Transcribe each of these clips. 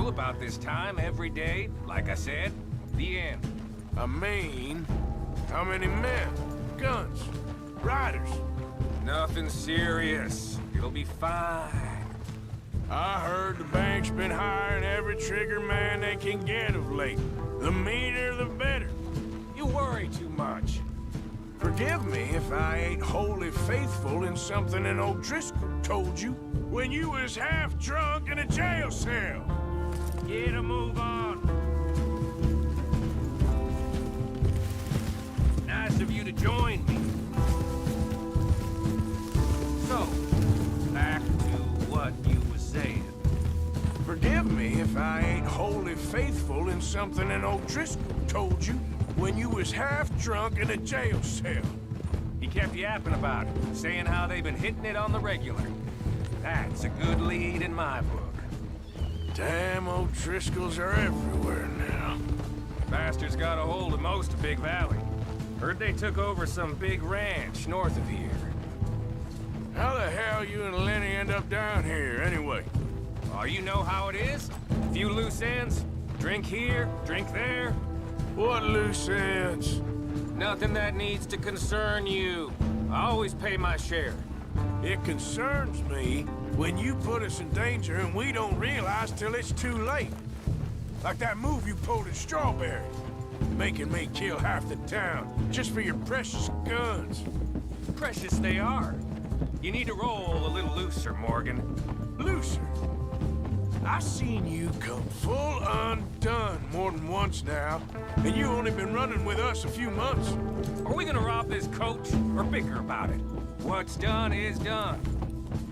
usual about this time every day. Like I said, the end. I mean, how many men? Guns? Riders? Nothing serious. It'll be fine. I heard the bank's been hiring every trigger man they can get of late. The meaner, the better. You worry too much. Forgive me if I ain't wholly faithful in something an O'Driscoll told you when you was half drunk in a jail cell. Get a move on. Nice of you to join me. So, back to what you were saying. Forgive me if I ain't wholly faithful in something an O'Driscoll told you when you was half drunk in a jail cell. He kept yapping about it, saying how they've been hitting it on the regular. That's a good lead in my book. Damn O'Driscolls are everywhere now. Bastards got a hold of most of Big Valley. Heard they took over some big ranch north of here. How the hell you and Lenny end up down here, anyway? Oh, you know how it is? Few loose ends. Drink here, drink there. What loose ends? Nothing that needs to concern you. I always pay my share. It concerns me when you put us in danger and we don't realize till it's too late. Like that move you pulled at Strawberry. Making me kill half the town just for your precious guns. Precious they are. You need to roll a little looser, Morgan. Looser? I seen you come full undone more than once now, and you only been running with us a few months. Are we gonna rob this coach or bicker about it? What's done is done.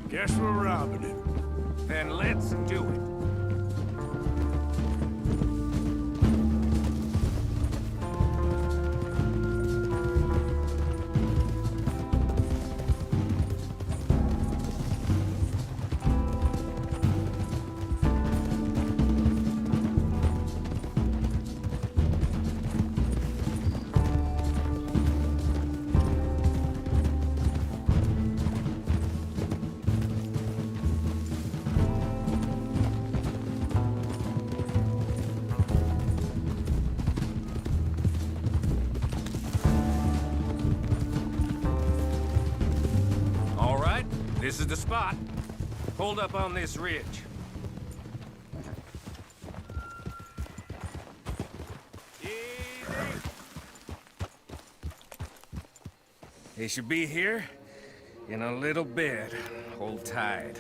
Guess we're robbing it. Then let's do it. This is the spot. Hold up on this ridge. Easy. They should be here in a little bit. Hold tight.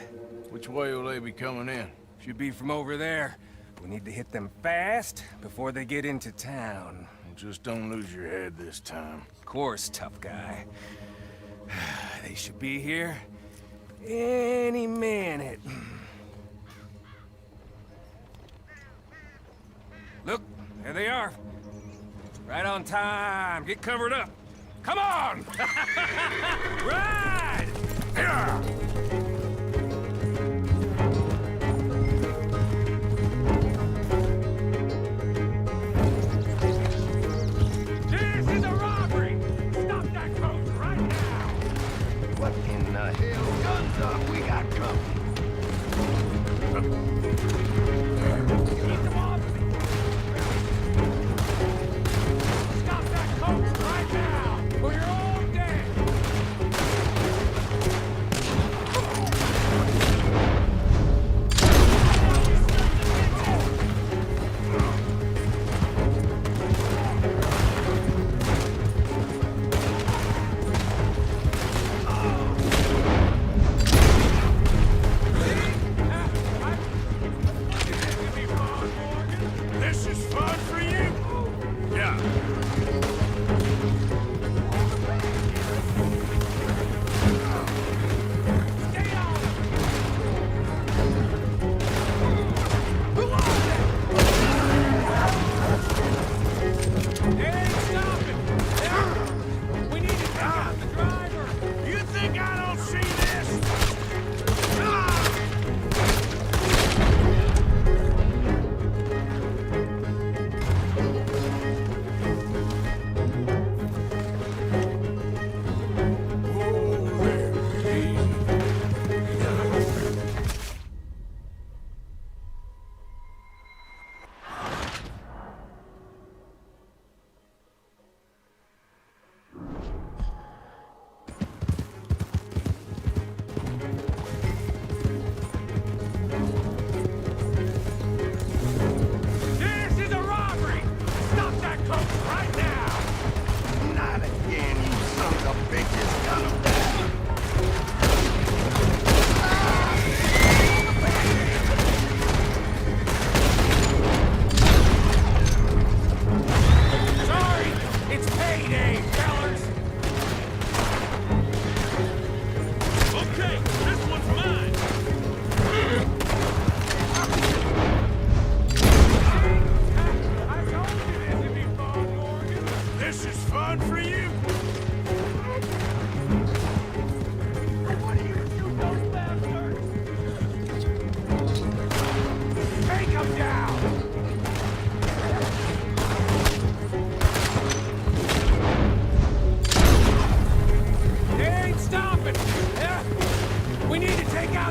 Which way will they be coming in? Should be from over there. We need to hit them fast before they get into town. Just don't lose your head this time. Of course, tough guy. They should be here any minute. Look, there they are. Right on time. Get covered up. Come on! Ride! Yeah! This is a robbery! Stop that coach right now! What in the hell? Guns up, we got company. Keep them off me! Stop that coach right now! Or you're all dead!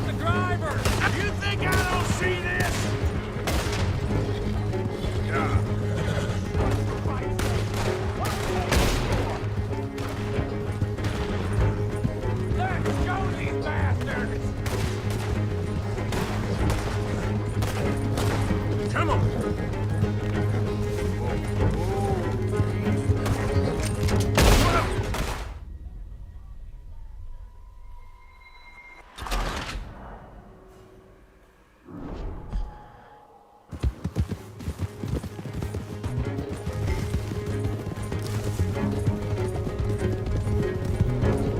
about the driver! You think I don't see this? Yeah. Let's go, these bastards! Come on.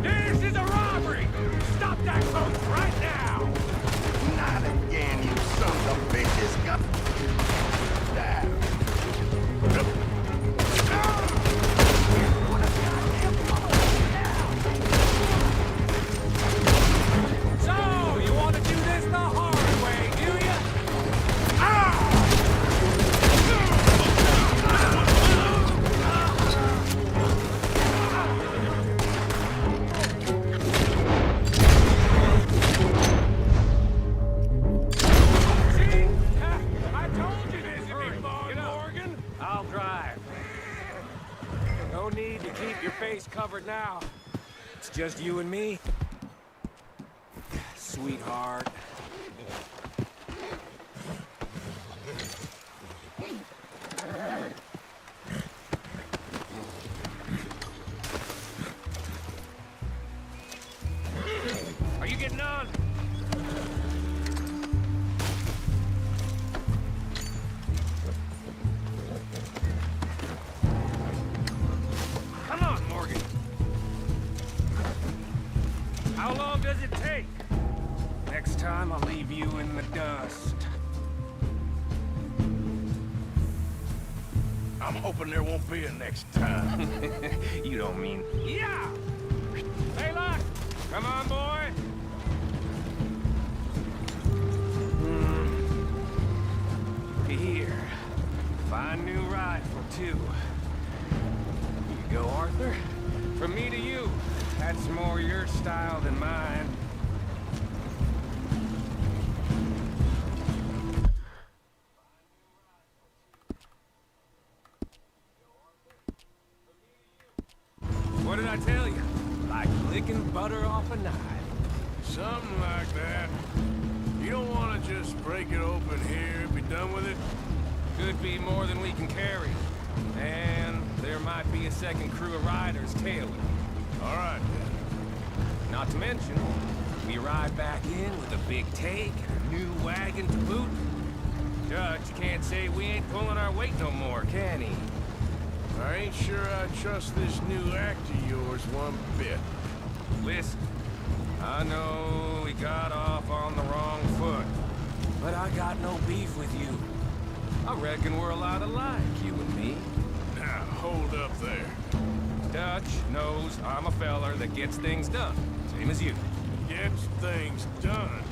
This is a robbery! Stop that coach right now! Not again, you sons of bitches. Go. So, you want to do this the hard way, do you? See? I told you this would be fun, Morgan. I'll drive. No need to keep your face covered now. It's just you and me. Sweetheart. Are you getting on? Come on, Morgan. How long does it take? Next time I'll leave you in the dust. I'm hoping there won't be a next time. You don't mean... Yeah! Hey, look! Come on, boy! Here. Fine new rifle, too. Here you go, Arthur. From me to you. That's more your style than mine. What did I tell you? Like licking butter off a knife. Something like that. You don't want to just break it open here, be done with it? Could be more than we can carry. And there might be a second crew of riders tailing. All right, then. Not to mention, we ride back in with a big take and a new wagon to boot. Judge can't say we ain't pulling our weight no more, can he? I ain't sure I trust this new act of yours one bit. Listen, I know we got off on the wrong foot, but I got no beef with you. I reckon we're a lot alike, you and me. Now, hold up there. Dutch knows I'm a feller that gets things done, same as you. Gets things done.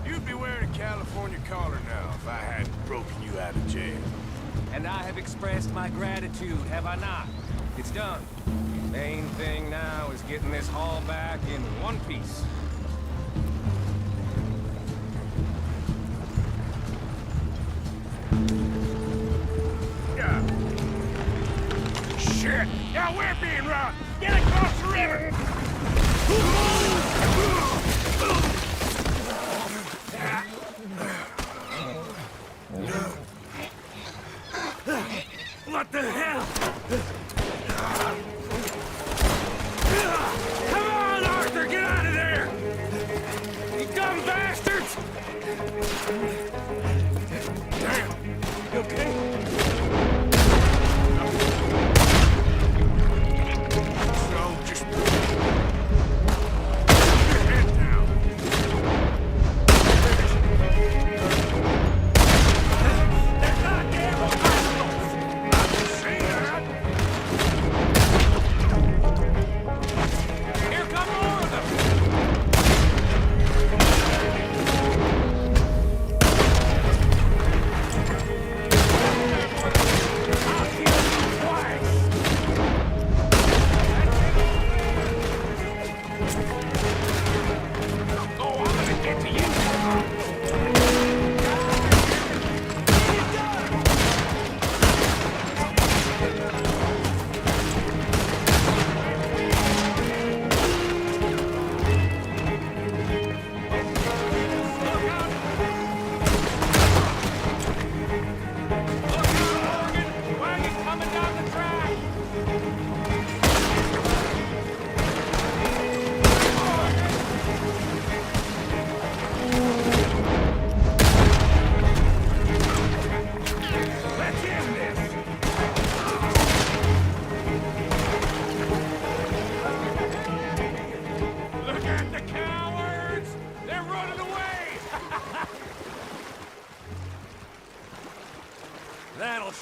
You'd be wearing a California collar now if I hadn't broken you out of jail. And I have expressed my gratitude, have I not? It's done. Main thing now is getting this haul back in one piece. Yeah. Shit! Yeah, we're being robbed! Get across the river! What the hell? Come on, Arthur, get out of there! You dumb bastards! Damn, you okay? So, just...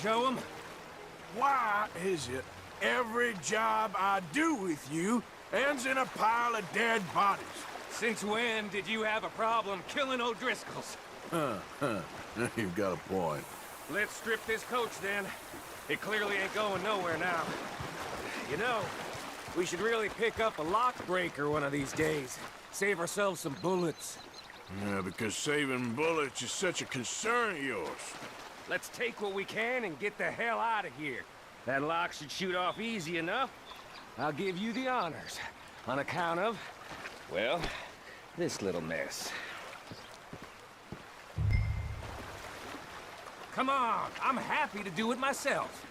show him? Why is it every job I do with you ends in a pile of dead bodies? Since when did you have a problem killing O'Driscolls? You've got a point. Let's strip this coach then. It clearly ain't going nowhere now. You know, we should really pick up a lock breaker one of these days. Save ourselves some bullets. Yeah, because saving bullets is such a concern of yours. Let's take what we can and get the hell out of here. That lock should shoot off easy enough. I'll give you the honors. On account of, well, this little mess. Come on, I'm happy to do it myself.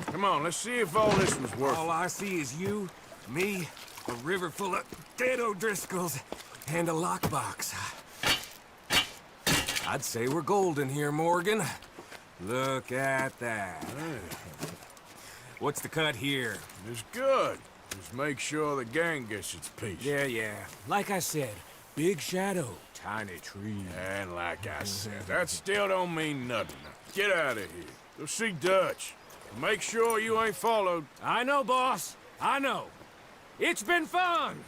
Come on, let's see if all this was worth All I see is you, me, a river full of dead O'Driscolls, and a lockbox. I'd say we're golden here, Morgan. Look at that. What's the cut here? It's good. Just make sure the gang gets its piece. Yeah. Like I said, big shadow, tiny tree. And like I said, that still don't mean nothing. Get out of here. Go see Dutch. Make sure you ain't followed. I know, boss. I know. It's been fun.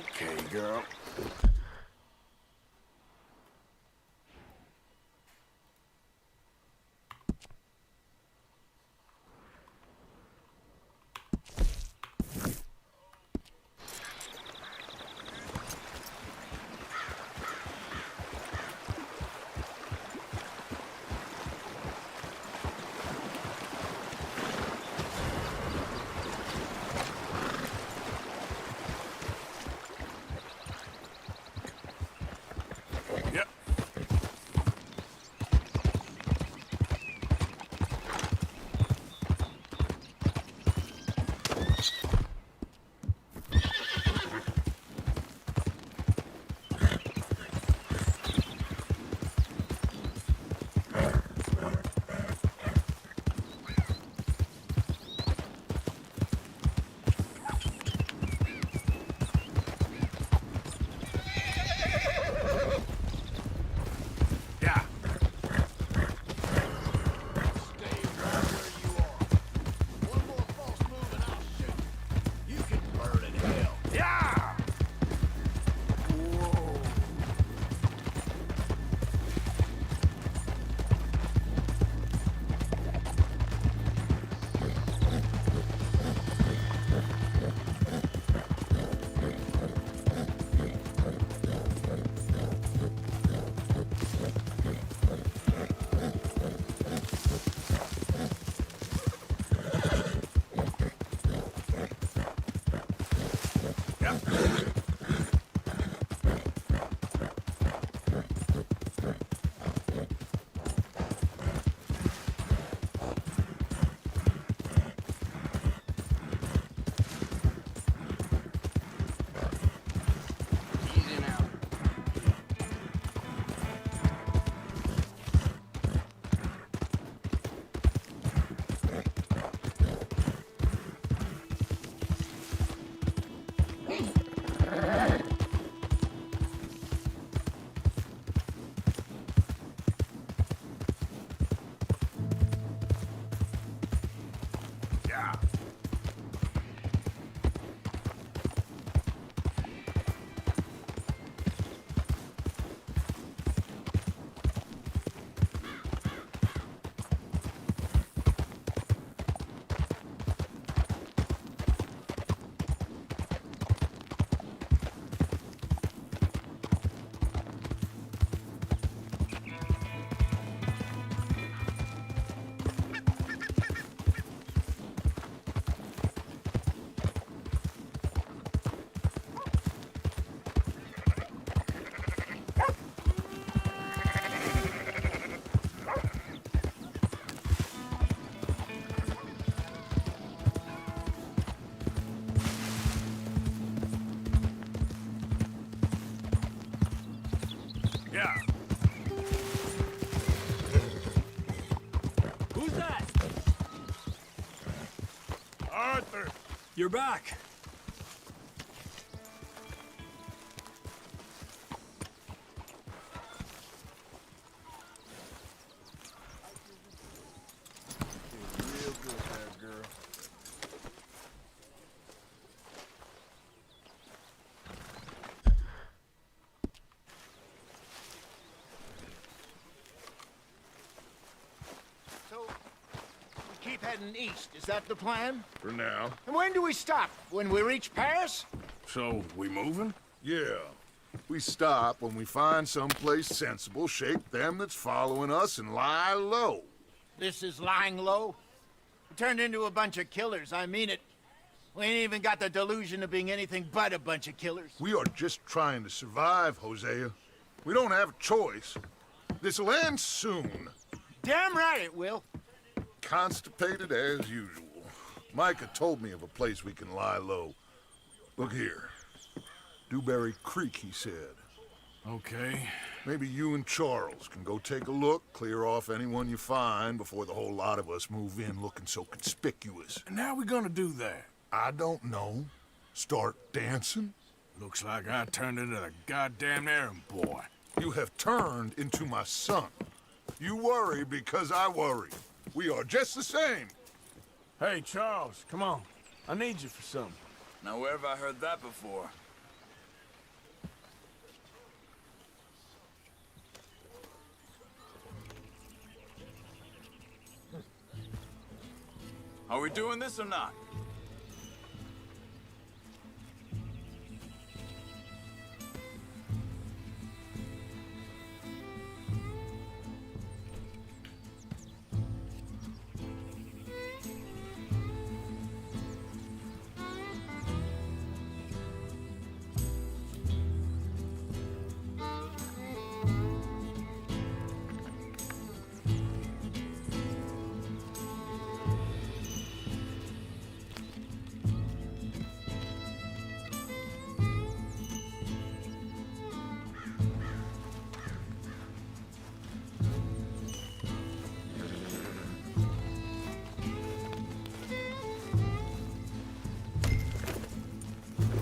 Okay, girl. Yeah. Who's that? Arthur. You're back. Real good there, girl. So, we keep heading east. Is that the plan? For now. And when do we stop? When we reach Paris? So, we moving? Yeah. We stop when we find someplace sensible, shake them that's following us, and lie low. This is lying low? We turned into a bunch of killers, I mean it. We ain't even got the delusion of being anything but a bunch of killers. We are just trying to survive, Hosea. We don't have a choice. This'll end soon. Damn right it will. Constipated as usual. Micah told me of a place we can lie low. Look here. Dewberry Creek, he said. Okay. Maybe you and Charles can go take a look, clear off anyone you find before the whole lot of us move in looking so conspicuous. And how we gonna do that? I don't know. Start dancing? Looks like I turned into the goddamn errand boy. You have turned into my son. You worry because I worry. We are just the same. Hey, Charles, come on. I need you for something. Now, where have I heard that before? Are we doing this or not?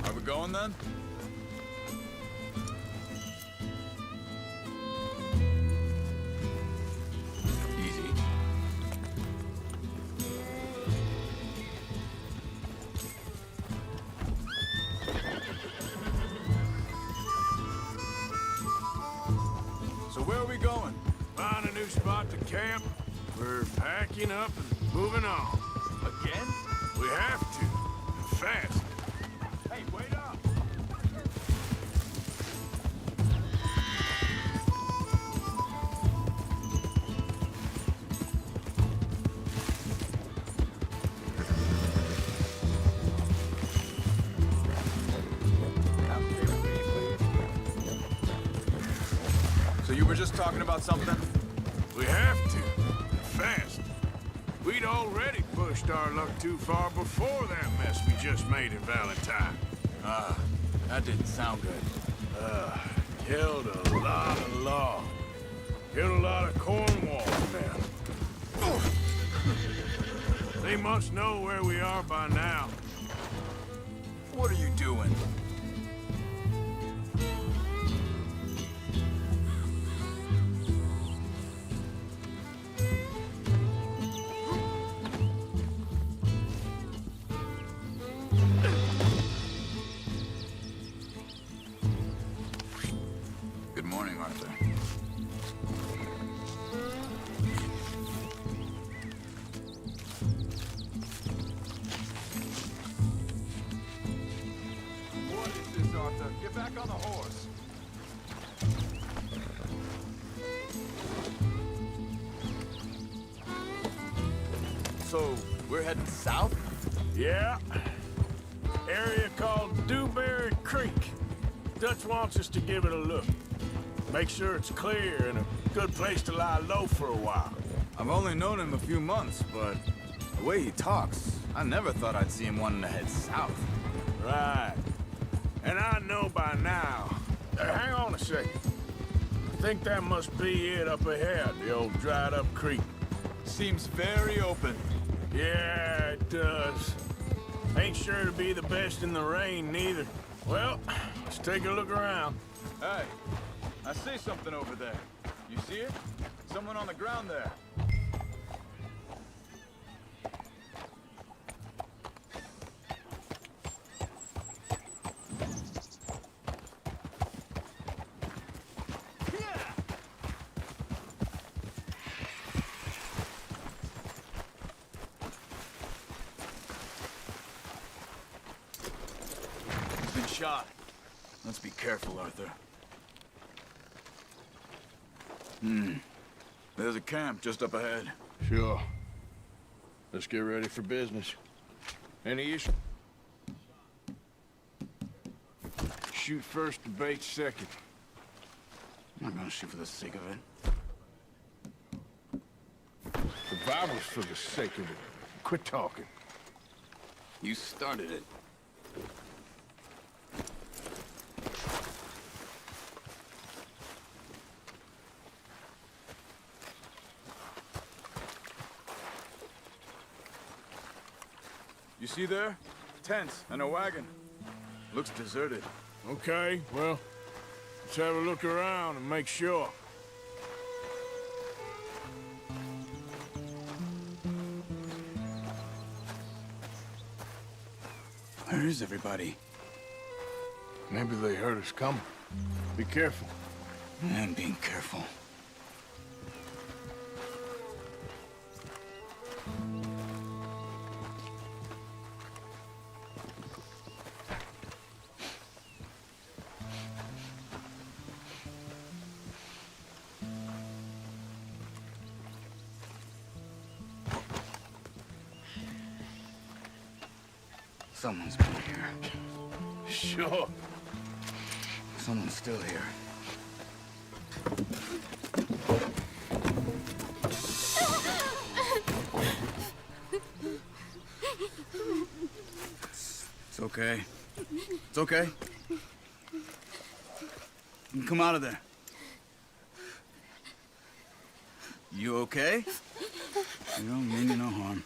Are we going then? Easy. So where are we going? Find a new spot to camp. We're packing up and moving on. Again? We have to. And fast. Hey, wait up! So you were just talking about something? We have to. And fast. We'd already pushed our luck too far before that mess we just made in Valentine. That didn't sound good. Killed a lot of law. Killed a lot of Cornwall men. They must know where we are by now. What are you doing? Good morning, Arthur. What is this, Arthur? Get back on the horse. So, we're heading south? Yeah. Area called Dewberry Creek. Dutch wants us to give it a look. Make sure it's clear and a good place to lie low for a while. I've only known him a few months, but the way he talks, I never thought I'd see him wanting to head south. Right. And I know by now. Hang on a second. think that must be it up ahead, the old dried-up creek. Seems very open. Yeah, it does. Ain't sure to be the best in the rain, neither. Well, let's take a look around. Hey, I see something over there. You see it? Someone on the ground there. He's been shot. Let's be careful, Arthur. There's a camp just up ahead. Sure. Let's get ready for business. Any issue? Shoot first, debate second. I'm not gonna shoot for the sake of it. Survival's for the sake of it. Quit talking. You started it. You see there? Tents and a wagon. Looks deserted. Okay, well, let's have a look around and make sure. Where is everybody? Maybe they heard us coming. Be careful. I'm being careful. Someone's been here. Sure. Someone's still here. It's okay. It's okay. You can come out of there. You okay? You don't mean you no harm.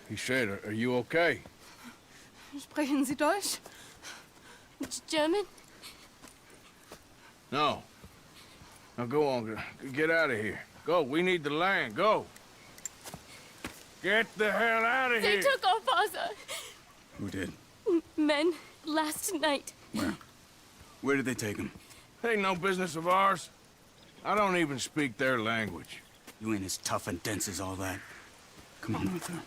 He said, are you okay? Sprechen Sie Deutsch? German? No. Now go on, get out of here. Go, we need the land, go. Get the hell out of They here. took our father. Who did? Men, last night. Where? Where did they take him? Ain't no business of ours. I don't even speak their language. You ain't as tough and dense as all that. Come on, Arthur.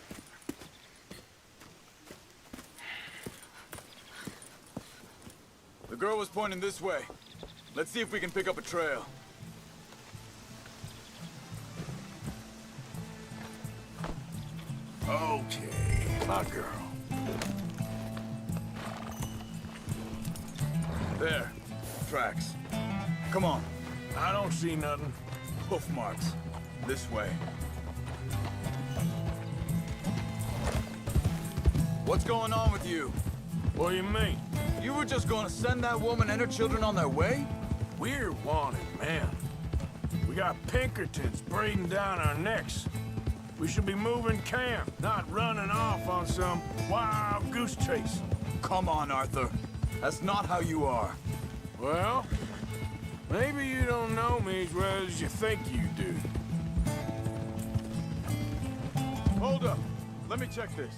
The girl was pointing this way. Let's see if we can pick up a trail. Okay, my girl. There. Tracks. Come on. I don't see nothing. Hoof marks. This way. What's going on with you? What do you mean? You were just gonna send that woman and her children on their way? We're wanted, man. We got Pinkertons breathing down our necks. We should be moving camp, not running off on some wild goose chase. Come on, Arthur. That's not how you are. Well, maybe you don't know me as well as you think you do. Hold up. Let me check this.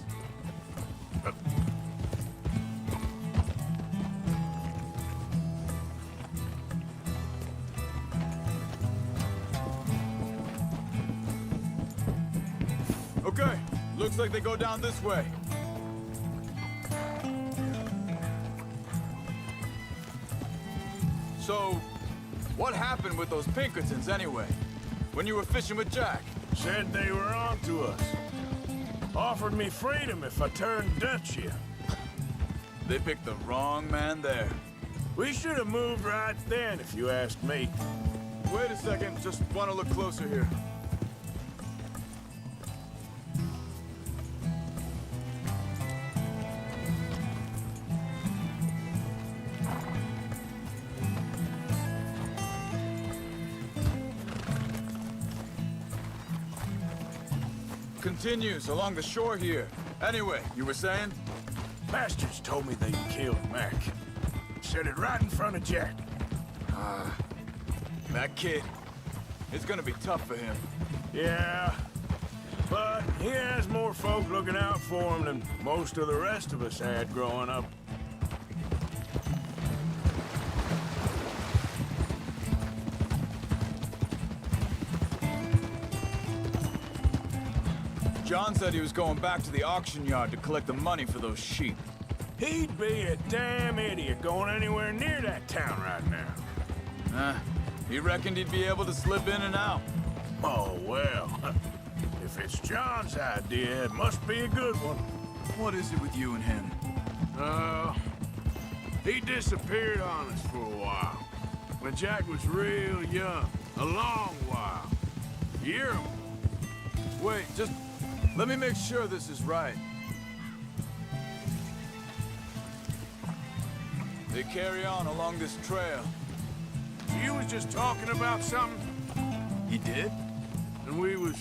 Okay, looks like they go down this way. So, what happened with those Pinkertons anyway? When you were fishing with Jack? Said they were on to us. Offered me freedom if I turned Dutch here. They picked the wrong man there. We should have moved right then, if you ask me. Wait a second, just want to look closer here. Continues along the shore here. Anyway, you were saying? Bastards told me they killed Mac. Said it right in front of Jack. That kid. It's gonna be tough for him. Yeah, but he has more folk looking out for him than most of the rest of us had growing up. John said he was going back to the auction yard to collect the money for those sheep. He'd be a damn idiot going anywhere near that town right now. He reckoned he'd be able to slip in and out. Oh, well. If it's John's idea, it must be a good one. What is it with you and him? He disappeared on us for a while. When Jack was real young. A long while. Year. Wait, just let me make sure this is right. They carry on along this trail. You was just talking about something, He did? and we was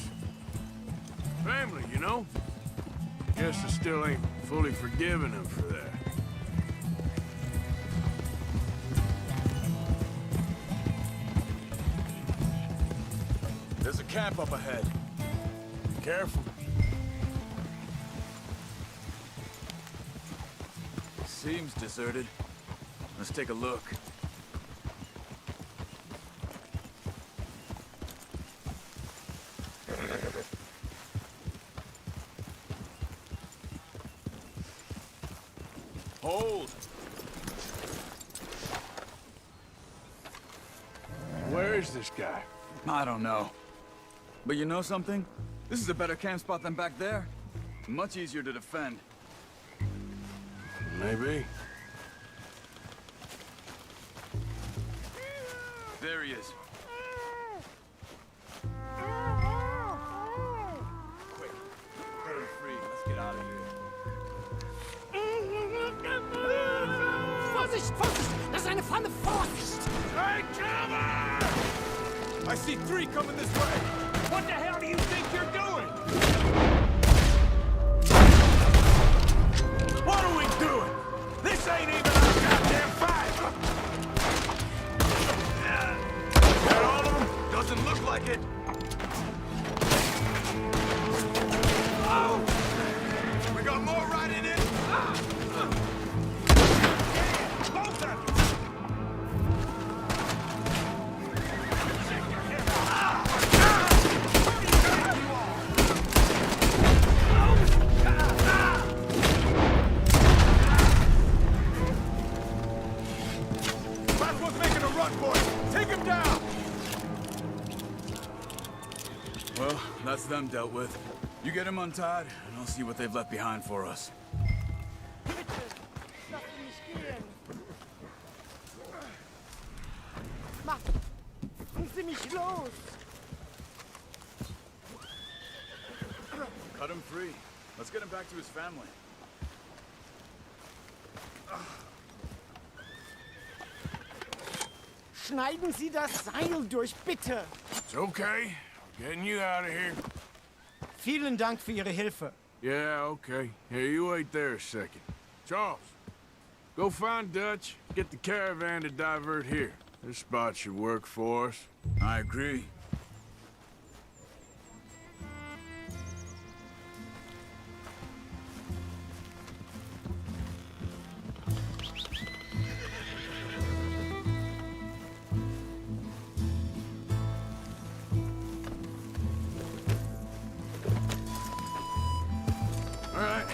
family, you know? Guess I still ain't fully forgiven him for that. There's a camp up ahead. Be careful. Seems deserted. Let's take a look. Hold! Where is this guy? I don't know. But you know something? This is a better camp spot than back there. Much easier to defend. Maybe. There he is. Quick, set him free. Let's get out of here. Vorsicht, Vorsicht! Das ist eine Pfanne! Vorsicht! Hey, cover! I see three coming this way! What the hell do you think you're doing? What are we doing? This ain't even our goddamn fight! Got all of them? Doesn't look like it. Oh! We got more riding in. Both of you! Last one's making a run for it. Take him down. Well, that's them dealt with. You get him untied, and I'll see what they've left behind for us. Lassen Sie mich los! Cut him free. Let's get him back to his family. Schneiden Sie das Seil durch, bitte! It's okay. Getting you out of here. Vielen Dank für Ihre Hilfe. Yeah, okay. Here, you wait there a second. Charles, go find Dutch. Get the caravan to divert here. This spot should work for us. I agree. All right,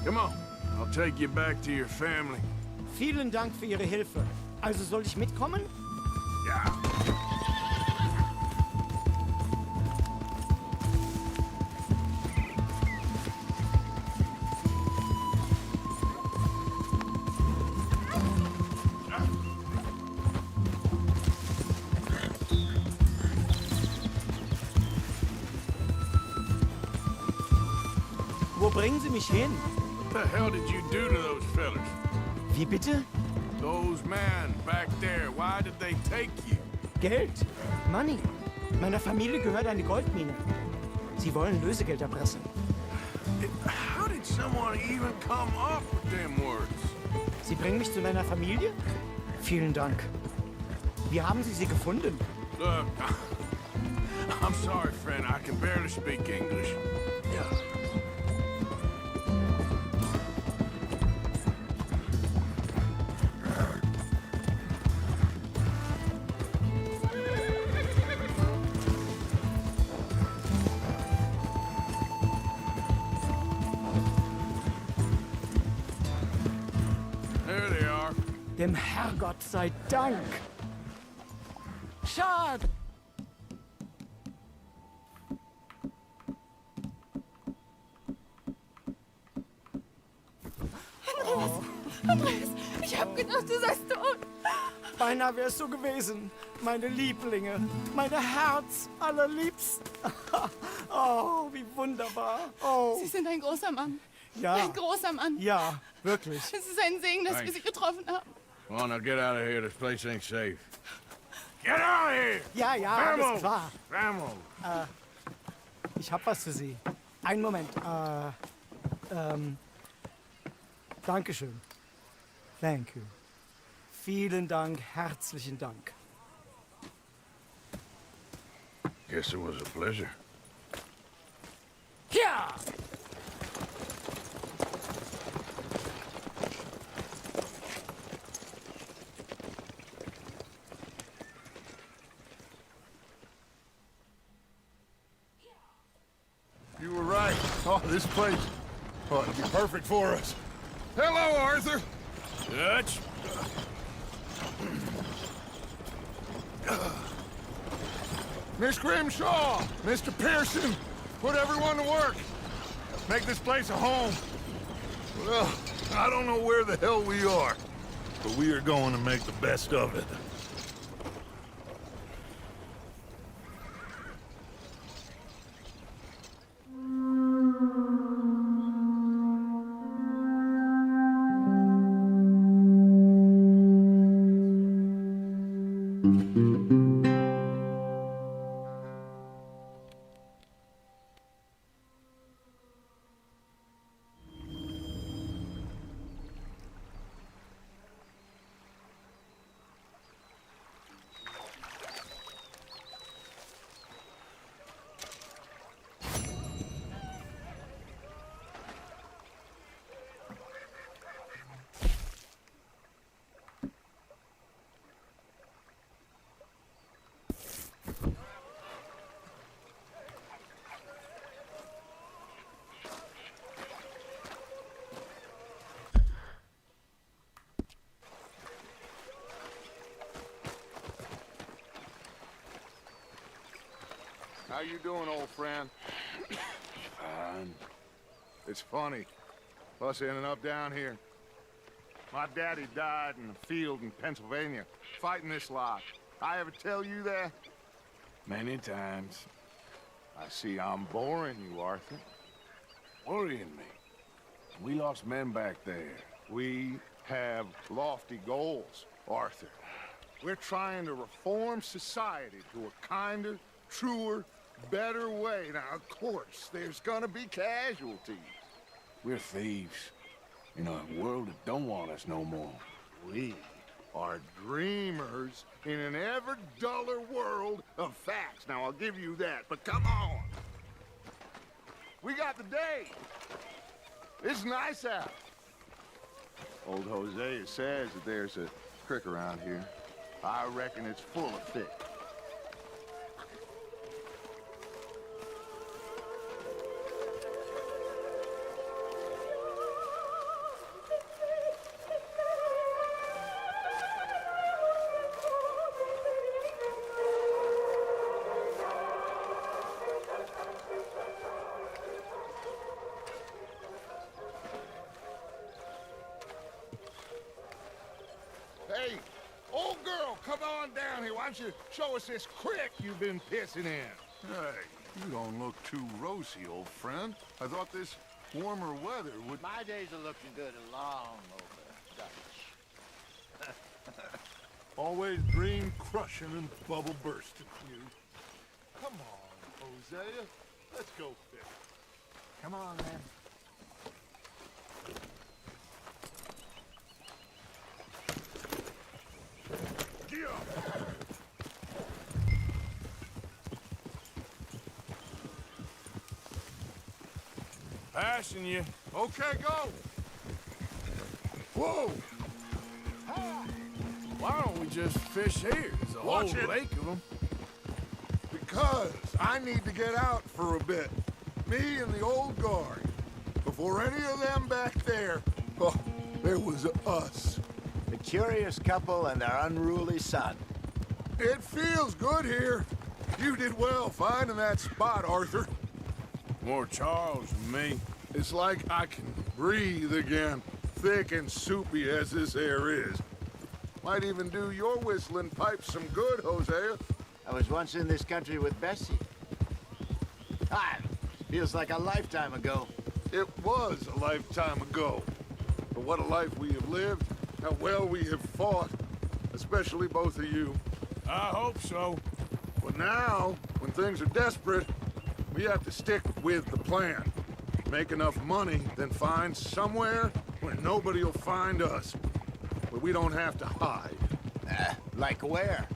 come on. I'll take you back to your family. Vielen Dank für Ihre Hilfe. Also soll ich mitkommen? Yeah. bringen Sie mich hin? What the hell did you do to those fellas? Wie bitte? Those men back there, why did they take you? Geld. Money. Meiner Familie gehört eine Goldmine. Sie wollen Lösegeld erpressen. How did someone even come up with them words? Sie bringen mich zu meiner Familie? Vielen Dank. Wie haben Sie sie gefunden? Look, I'm sorry, friend. I can barely speak English. Yeah. There they are. Dem Herrgott sei Dank. Schade. Andreas, ich hab gedacht, du seist tot. Beinahe wär's so gewesen. Meine Lieblinge. Meine Herz allerliebsten. Oh, wie wunderbar. Oh, Sie sind ein großer Mann. ja. Ein großer Mann. Ja, wirklich. Es ist ein Segen, dass wir Sie getroffen haben. Come on, now get out of here. This place ain't safe. Get out of here! Ja, ja, alles Vamos! klar. Vamos! Ich hab was für Sie. Einen Moment. Dankeschön. Thank you. Vielen Dank, herzlichen Dank. Guess it was a pleasure. Ja! You were right. Oh, this place. Oh, it'd be perfect for us. Hello, Arthur. Dutch? Miss Grimshaw, Mr. Pearson, put everyone to work. Make this place a home. Well, I don't know where the hell we are, but we are going to make the best of it. How you doing, old friend? Fine. It's funny, us ending up down here. My daddy died in a field in Pennsylvania, fighting this lot. I ever tell you that? Many times. I see I'm boring you, Arthur. Worrying me. We lost men back there. We have lofty goals, Arthur. We're trying to reform society to a kinder, truer, better way. Now, of course, there's gonna be casualties. We're thieves. In a world that don't want us no more. We are dreamers in an ever duller world of facts. Now, I'll give you that, but come on. We got the day. It's nice out. Old Hosea says that there's a creek around here. I reckon it's full of fish. Hey, old girl, come on down here. Why don't you show us this creek you've been pissing in? Hey, you don't look too rosy, old friend. I thought this Warmer weather would... My days are looking good along over Dutch. Always dream crushing and bubble bursting, you. Come on, Hosea. Let's go fish. Come on, man. Get up! Passing you. Okay, go! Whoa! Why don't we just fish here? There's a Watch whole it. lake of them. Because I need to get out for a bit. Me and the old guard. Before any of them back there, oh, there was us. The curious couple and their unruly son. It feels good here. You did well finding that spot, Arthur. More Charles than me. It's like I can breathe again, thick and soupy as this air is. Might even do your whistling pipes some good, Hosea. I was once in this country with Bessie. Ah, feels like a lifetime ago. It was a lifetime ago. But what a life we have lived, how well we have fought, especially both of you. I hope so. But now, when things are desperate, we have to stick with the plan. Make enough money, then find somewhere where nobody will find us. Where we don't have to hide. Like where?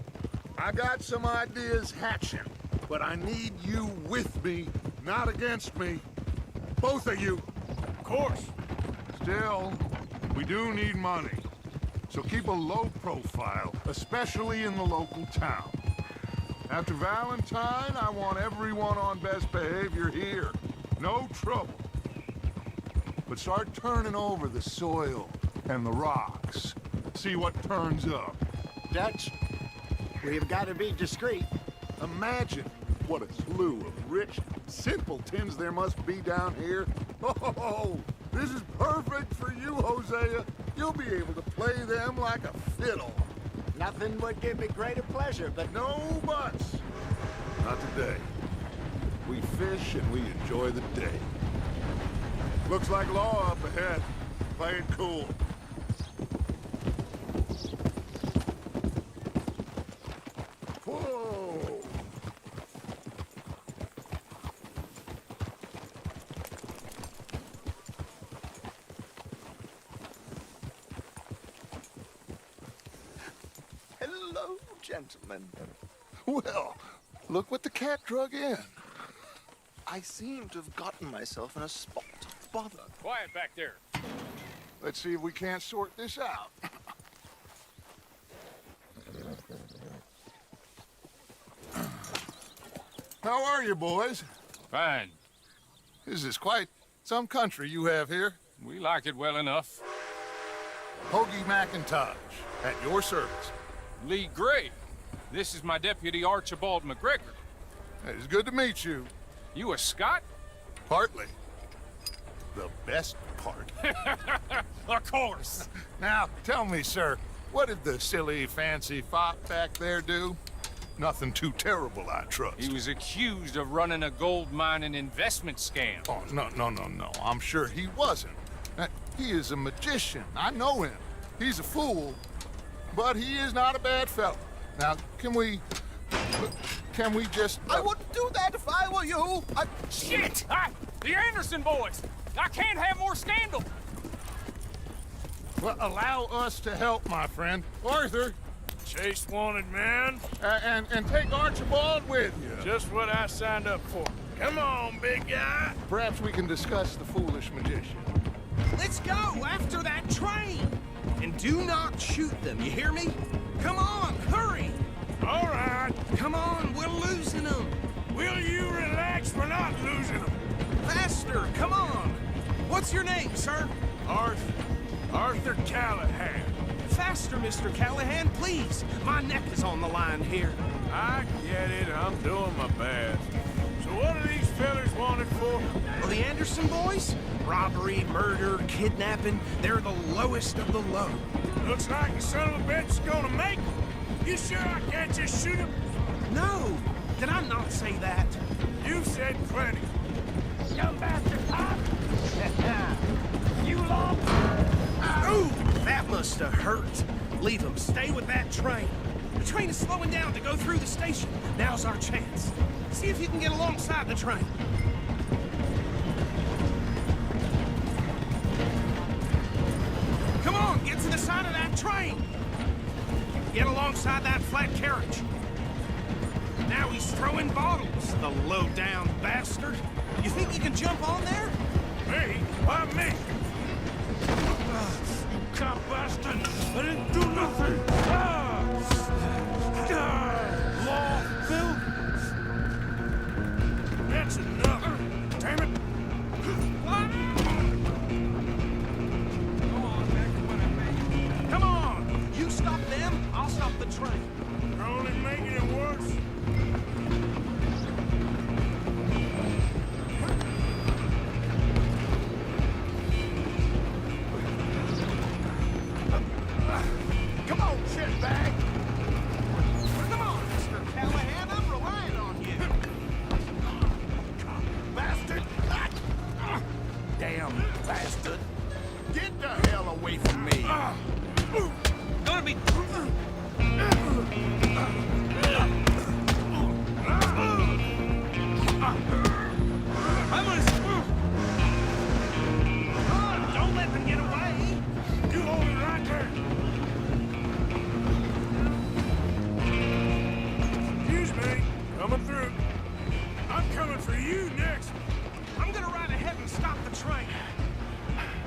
I got some ideas hatching, but I need you with me, not against me. Both of you. Of course. Still, we do need money. So keep a low profile, especially in the local town. After Valentine, I want everyone on best behavior here. No trouble. But start turning over the soil and the rocks. See what turns up. Dutch, we've got to be discreet. Imagine what a slew of rich simpletons there must be down here. Oh, this is perfect for you, Hosea. You'll be able to play them like a fiddle. Nothing would give me greater pleasure, but No buts. Not today. We fish and we enjoy the day. Looks like law up ahead. Play it cool. Whoa! Hello, gentlemen. Well, look what the cat drug in. I seem to have gotten myself in a spot of bother. Quiet back there. Let's see if we can't sort this out. How are you, boys? Fine. This is quite some country you have here. We like it well enough. Hoagie McIntosh, at your service. Lee Gray. This is my deputy Archibald McGregor. It's good to meet you. You a Scot? Partly. The best part. Of course. Now, tell me, sir, what did the silly, fancy fop back there do? Nothing too terrible, I trust. He was accused of running a gold mining investment scam. Oh, no. I'm sure he wasn't. He is a magician. I know him. He's a fool, but he is not a bad fellow. Now, can we just... I wouldn't do that if I were you. Shit! The Anderson boys! I can't have more scandal! Well, allow us to help, my friend. Arthur, Chase wanted man. and take Archibald with you. Just what I signed up for. Come on, big guy. Perhaps we can discuss the foolish magician. Let's go after that train! And do not shoot them, you hear me? Come on, hurry! All right. Come on, we're losing them! Will you relax? We're not losing them. Faster, come on! What's your name, sir? Arthur Callahan. Faster, Mr. Callahan, please! My neck is on the line here. I get it. I'm doing my best. So what are these fellas wanted for? Well, the Anderson boys? Robbery, murder, kidnapping, they're the lowest of the low. Looks like the son of a bitch is gonna make 'em. You sure I can't just shoot him? No! Did I not say that? You said plenty. Dumb bastard, Pop! must have hurt. Leave him. Stay with that train. The train is slowing down to go through the station. Now's our chance. See if you can get alongside the train. Come on, get to the side of that train. Get alongside that flat carriage. Now he's throwing bottles, the low-down bastard. You think you can jump on there? Me? Why me? You cop bastard! I didn't do nothing! Law, Bill? That's enough! Damn it! Come on! You stop them, I'll stop the train. You're only making it worse. Come on, shitbag! Come on, Mr. Callahan, I'm relying on you. Bastard! Damn bastard. Get the hell away from me. Gonna be... Don't let them get away. You hold it right there! Excuse me, coming through. I'm coming for you next. I'm gonna ride ahead and stop the train.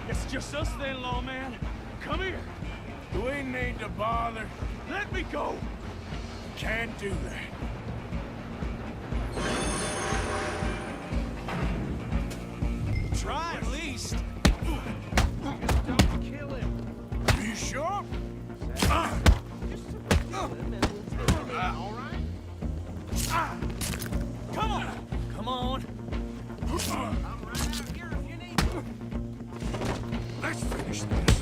It's just us then, lawman. Come here. Do we need to bother? Let me go. Can't do that. Try at least. Don't kill him. You sure? All right? Come on. Come on. I'm right out here if you need me. Let's finish this.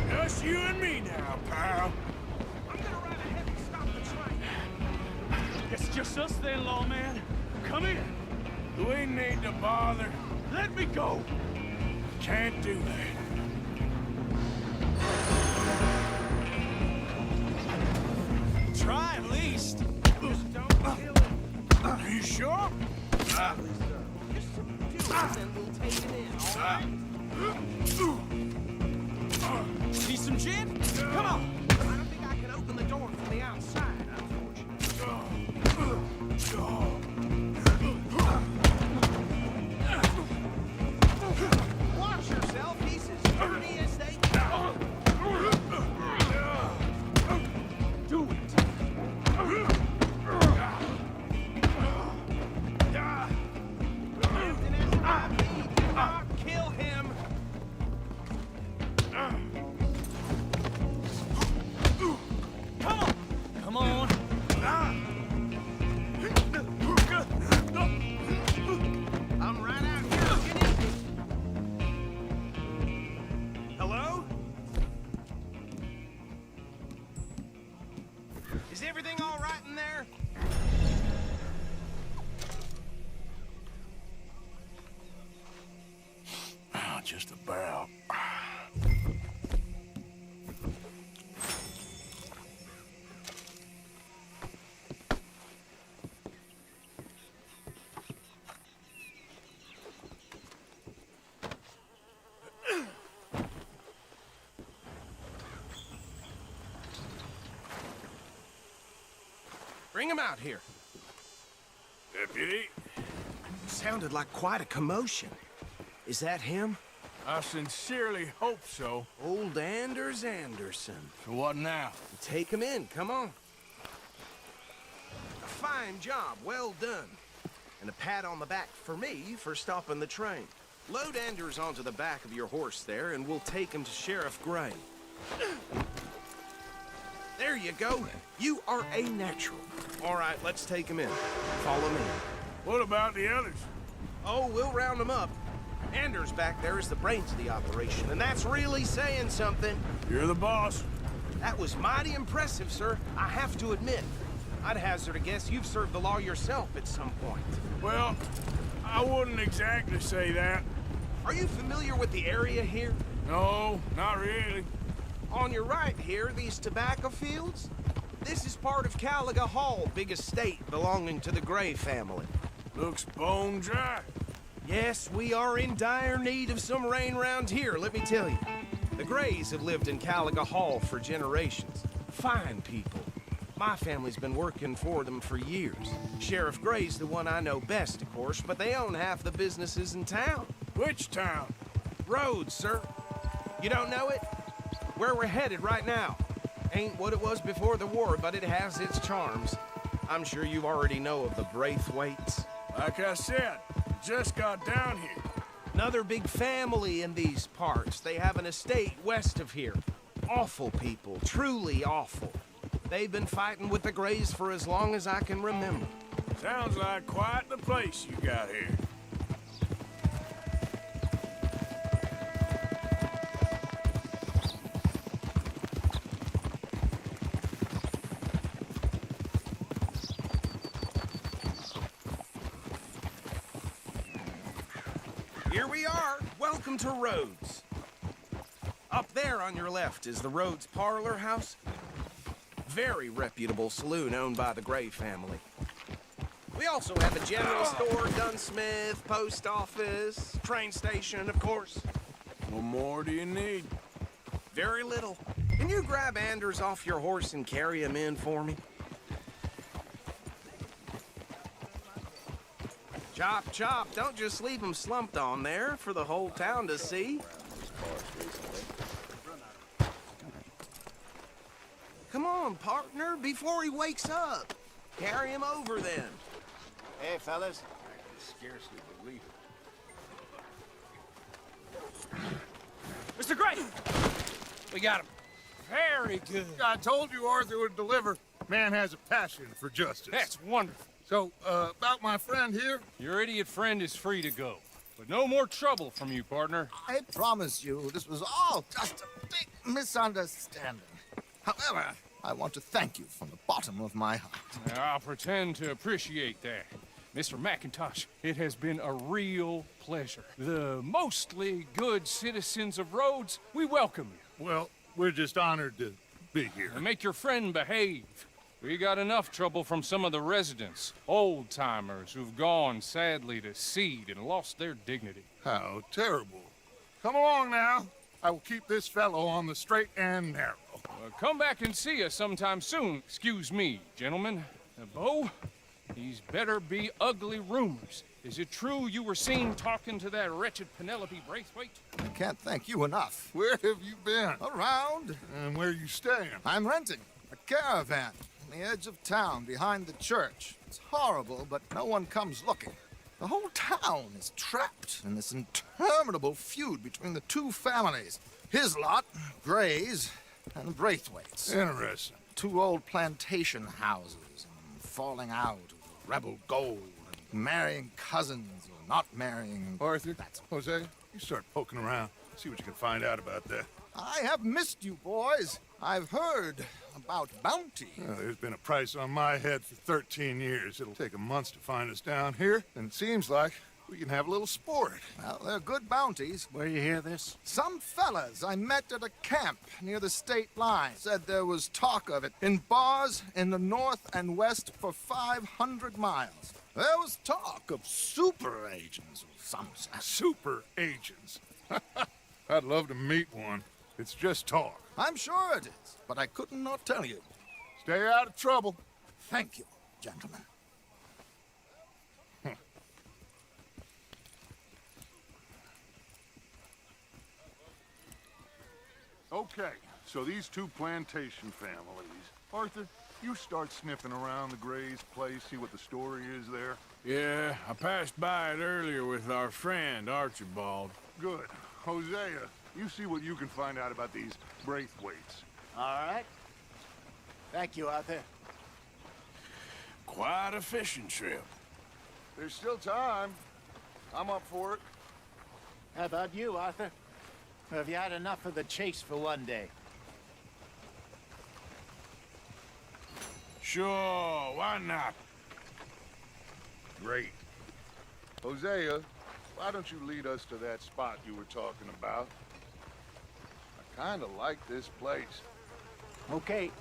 Just you and me now, pal. I'm gonna ride ahead and stop the train. It's just us then, lawman. Come here. Do we need to bother? Let me go. Can't do that. Try at least. Just don't kill him. Are you sure? Just do it, then we'll take it in, all right? See some gin? Come on. I don't think I can open the door from the outside, unfortunately. Watch yourself. He's as dirty as they go. Do it. Captain, as I be, do not kill him. Come on. Come on. I'm right out here if you need me. Hello? Is everything all right in there? Just about. Bring him out here. Deputy, Sounded like quite a commotion. Is that him? I sincerely hope so. Old Anders Anderson. So what now? Take him in, come on. A fine job, well done. And a pat on the back for me for stopping the train. Load Anders onto the back of your horse there, and we'll take him to Sheriff Gray. There you go. You are a natural. All right, let's take him in. Follow me. What about the others? Oh, we'll round them up. Anders back there is the brains of the operation, and that's really saying something. You're the boss. That was mighty impressive, sir. I have to admit. I'd hazard a guess you've served the law yourself at some point. Well, I wouldn't exactly say that. Are you familiar with the area here? No, not really. On your right here, these tobacco fields? This is part of Caliga Hall, big estate belonging to the Gray family. Looks bone dry. Yes, we are in dire need of some rain round here, let me tell you. The Grays have lived in Caliga Hall for generations. Fine people. My family's been working for them for years. Sheriff Gray's the one I know best, of course, but they own half the businesses in town. Which town? Rhodes, sir. You don't know it? Where we're headed right now. Ain't what it was before the war, but it has its charms. I'm sure you already know of the Braithwaites. Like I said, just got down here. Another big family in these parts. They have an estate west of here. Awful people, truly awful. They've been fighting with the Grays for as long as I can remember. Sounds like quite the place you got here. Here we are. Welcome to Rhodes. Up there on your left is the Rhodes Parlor House. Very reputable saloon owned by the Gray family. We also have a general store, gunsmith, post office, train station, of course. What more do you need? Very little. Can you grab Anders off your horse and carry him in for me? Chop, chop. Don't just leave him slumped on there for the whole town to see. Come on, partner, before he wakes up. Carry him over, then. Hey, fellas. I can scarcely believe it. Mr. Gray! We got him. Very good. I told you Arthur would deliver. Man has a passion for justice. That's wonderful. So, about my friend here? Your idiot friend is free to go. But no more trouble from you, partner. I promise you, this was all just a big misunderstanding. However, I want to thank you from the bottom of my heart. I'll pretend to appreciate that. Mr. McIntosh, it has been a real pleasure. The mostly good citizens of Rhodes, we welcome you. Well, we're just honored to be here. And make your friend behave. We got enough trouble from some of the residents, old-timers who've gone, sadly, to seed and lost their dignity. How terrible. Come along now. I will keep this fellow on the straight and narrow. Come back and see us sometime soon. Excuse me, gentlemen. Bo, these better be ugly rumors. Is it true you were seen talking to that wretched Penelope Braithwaite? I can't thank you enough. Where have you been? Around. And where you staying? I'm renting a caravan on the edge of town behind the church. It's horrible, but no one comes looking. The whole town is trapped in this interminable feud between the two families. His lot, Gray's, and the Braithwaites. Interesting. Two old plantation houses, and falling out of the rebel gold, and marrying cousins or not marrying. Arthur, Jose, you start poking around. See what you can find out about that. I have missed you, boys. I've heard about bounty. There's been a price on my head for 13 years. It'll take a month to find us down here, and it seems like we can have a little sport. Well, they're good bounties. Where you hear this? Some fellas I met at a camp near the state line said there was talk of it in bars in the north and west for 500 miles. There was talk of super agents or some such. Super agents. I'd love to meet one. It's just talk. I'm sure it is, but I couldn't not tell you. Stay out of trouble. Thank you, gentlemen. Okay, so these two plantation families. Arthur, you start sniffing around the Gray's place, see what the story is there. Yeah, I passed by it earlier with our friend, Archibald. Good. Hosea, you see what you can find out about these Braithwaites. All right. Thank you, Arthur. Quite a fishing trip. There's still time. I'm up for it. How about you, Arthur? Have you had enough of the chase for one day? Sure, why not? Great. Hosea, why don't you lead us to that spot you were talking about? I kinda like this place. Okay.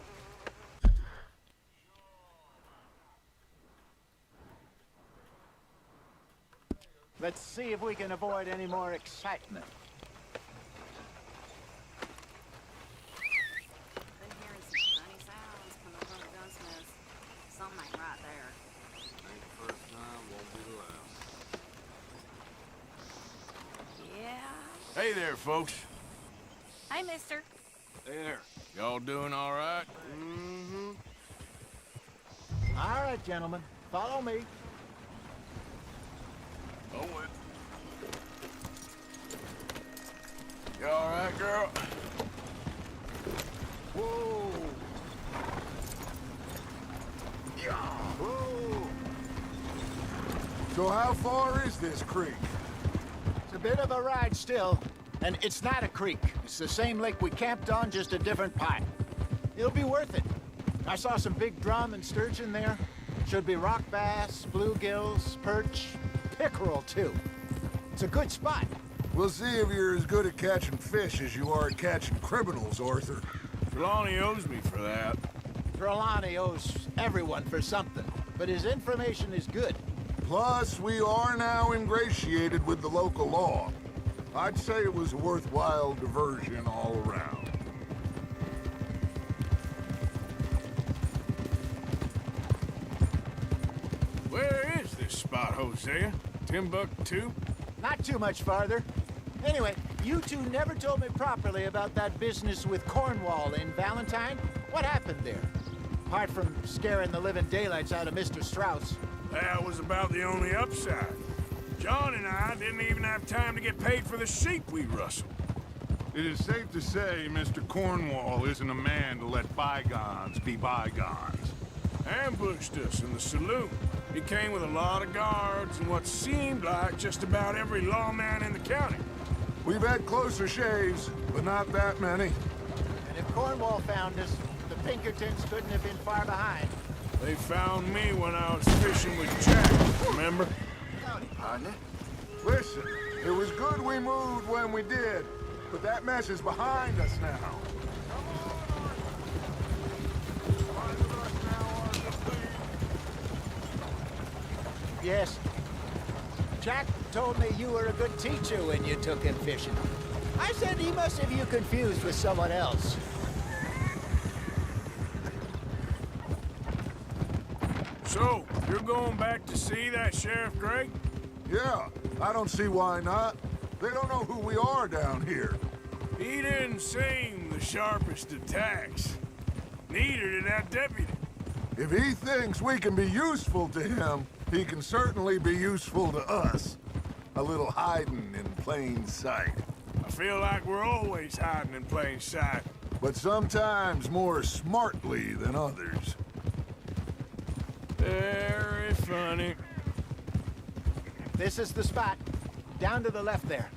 Let's see if we can avoid any more excitement. Been hearing some funny sounds coming from the gunsmiths. Something ain't right there. Ain't the first time, won't be the last. Yeah. Hey there, folks. Hey, mister. Hey there. Y'all doing all right? Mm-hmm. All right, gentlemen. Follow me. Oh, it. You all right, girl? Whoa! Yeah. Whoa. So how far is this creek? It's a bit of a ride still, and it's not a creek. It's the same lake we camped on, just a different pipe. It'll be worth it. I saw some big drum and sturgeon there. Should be rock bass, bluegills, perch, pickerel too. It's a good spot. We'll see if you're as good at catching fish as you are at catching criminals, Arthur. Trelawney owes me for that. Trelawney owes everyone for something, but his information is good. Plus, we are now ingratiated with the local law. I'd say it was a worthwhile diversion all around. Where is this spot, Hosea? Timbuktu? Not too much farther. Anyway, you two never told me properly about that business with Cornwall in Valentine. What happened there? Apart from scaring the living daylights out of Mr. Strauss. That was about the only upside. John and I didn't even have time to get paid for the sheep we rustled. It is safe to say Mr. Cornwall isn't a man to let bygones be bygones. Ambushed us in the saloon. He came with a lot of guards and what seemed like just about every lawman in the county. We've had closer shaves, but not that many. And if Cornwall found us, the Pinkertons couldn't have been far behind. They found me when I was fishing with Jack, remember? Howdy, partner. Listen, it was good we moved when we did, but that mess is behind us now. Yes. Jack told me you were a good teacher when you took him fishing. I said he must have you confused with someone else. So, you're going back to see that Sheriff Gray? Yeah, I don't see why not. They don't know who we are down here. He didn't seem the sharpest attacks. Neither did that deputy. If he thinks we can be useful to him, he can certainly be useful to us. A little hiding in plain sight. I feel like we're always hiding in plain sight. But sometimes more smartly than others. Very funny. This is the spot. Down to the left there.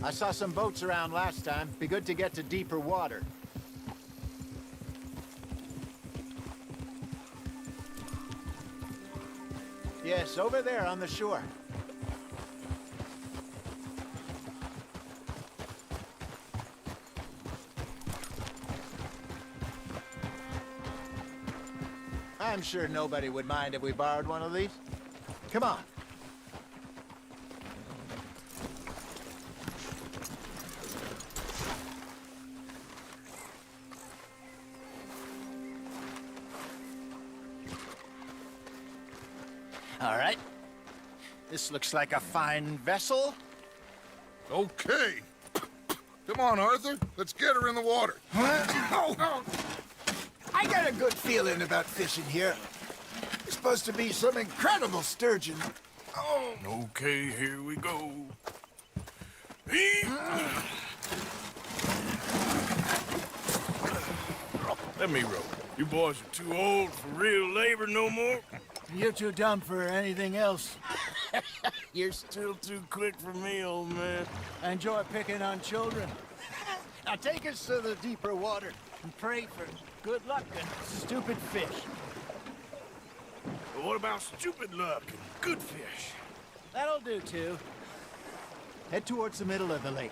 I saw some boats around last time. Be good to get to deeper water. Yes, over there on the shore. I'm sure nobody would mind if we borrowed one of these. Come on. All right. This looks like a fine vessel. Okay. Come on, Arthur. Let's get her in the water. I got a good feeling about fishing here. There's supposed to be some incredible sturgeon. Oh. Okay, here we go. Let me row. You boys are too old for real labor no more. You're too dumb for anything else. You're still too quick for me, old man. I enjoy picking on children. Now take us to the deeper water and pray for good luck and stupid fish. But what about stupid luck and good fish? That'll do, too. Head towards the middle of the lake.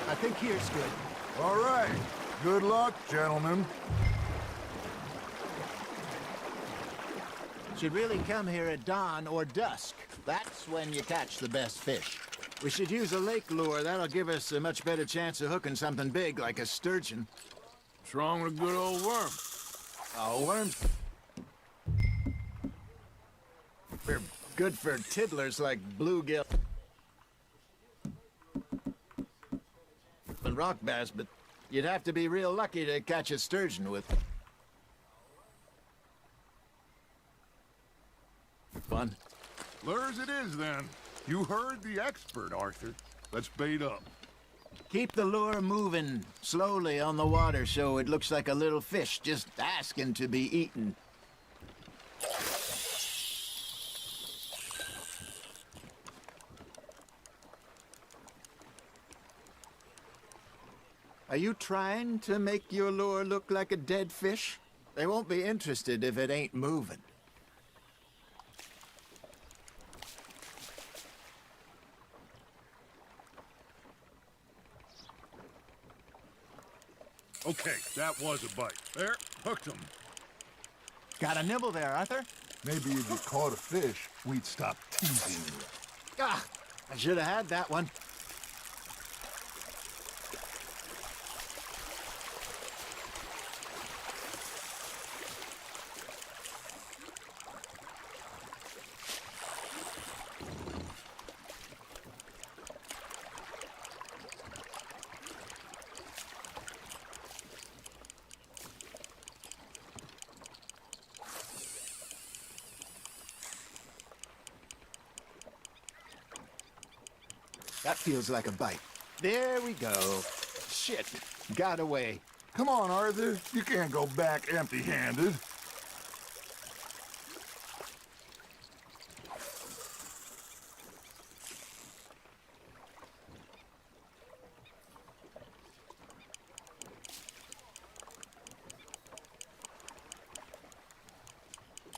I think here's good. All right. Good luck, gentlemen. Should really come here at dawn or dusk. That's when you catch the best fish. We should use a lake lure. That'll give us a much better chance of hooking something big like a sturgeon. What's wrong with a good old worm? Oh, worms. They're good for tiddlers like bluegill and rock bass, but you'd have to be real lucky to catch a sturgeon with fun. Lures it is, then. You heard the expert, Arthur. Let's bait up. Keep the lure moving slowly on the water so it looks like a little fish just asking to be eaten. Are you trying to make your lure look like a dead fish? They won't be interested if it ain't moving. Okay, that was a bite. There, hooked him. Got a nibble there, Arthur? Maybe if you caught a fish, we'd stop teasing you. Ah, I should have had that one. That feels like a bite. There we go. Shit, got away. Come on, Arthur. You can't go back empty-handed.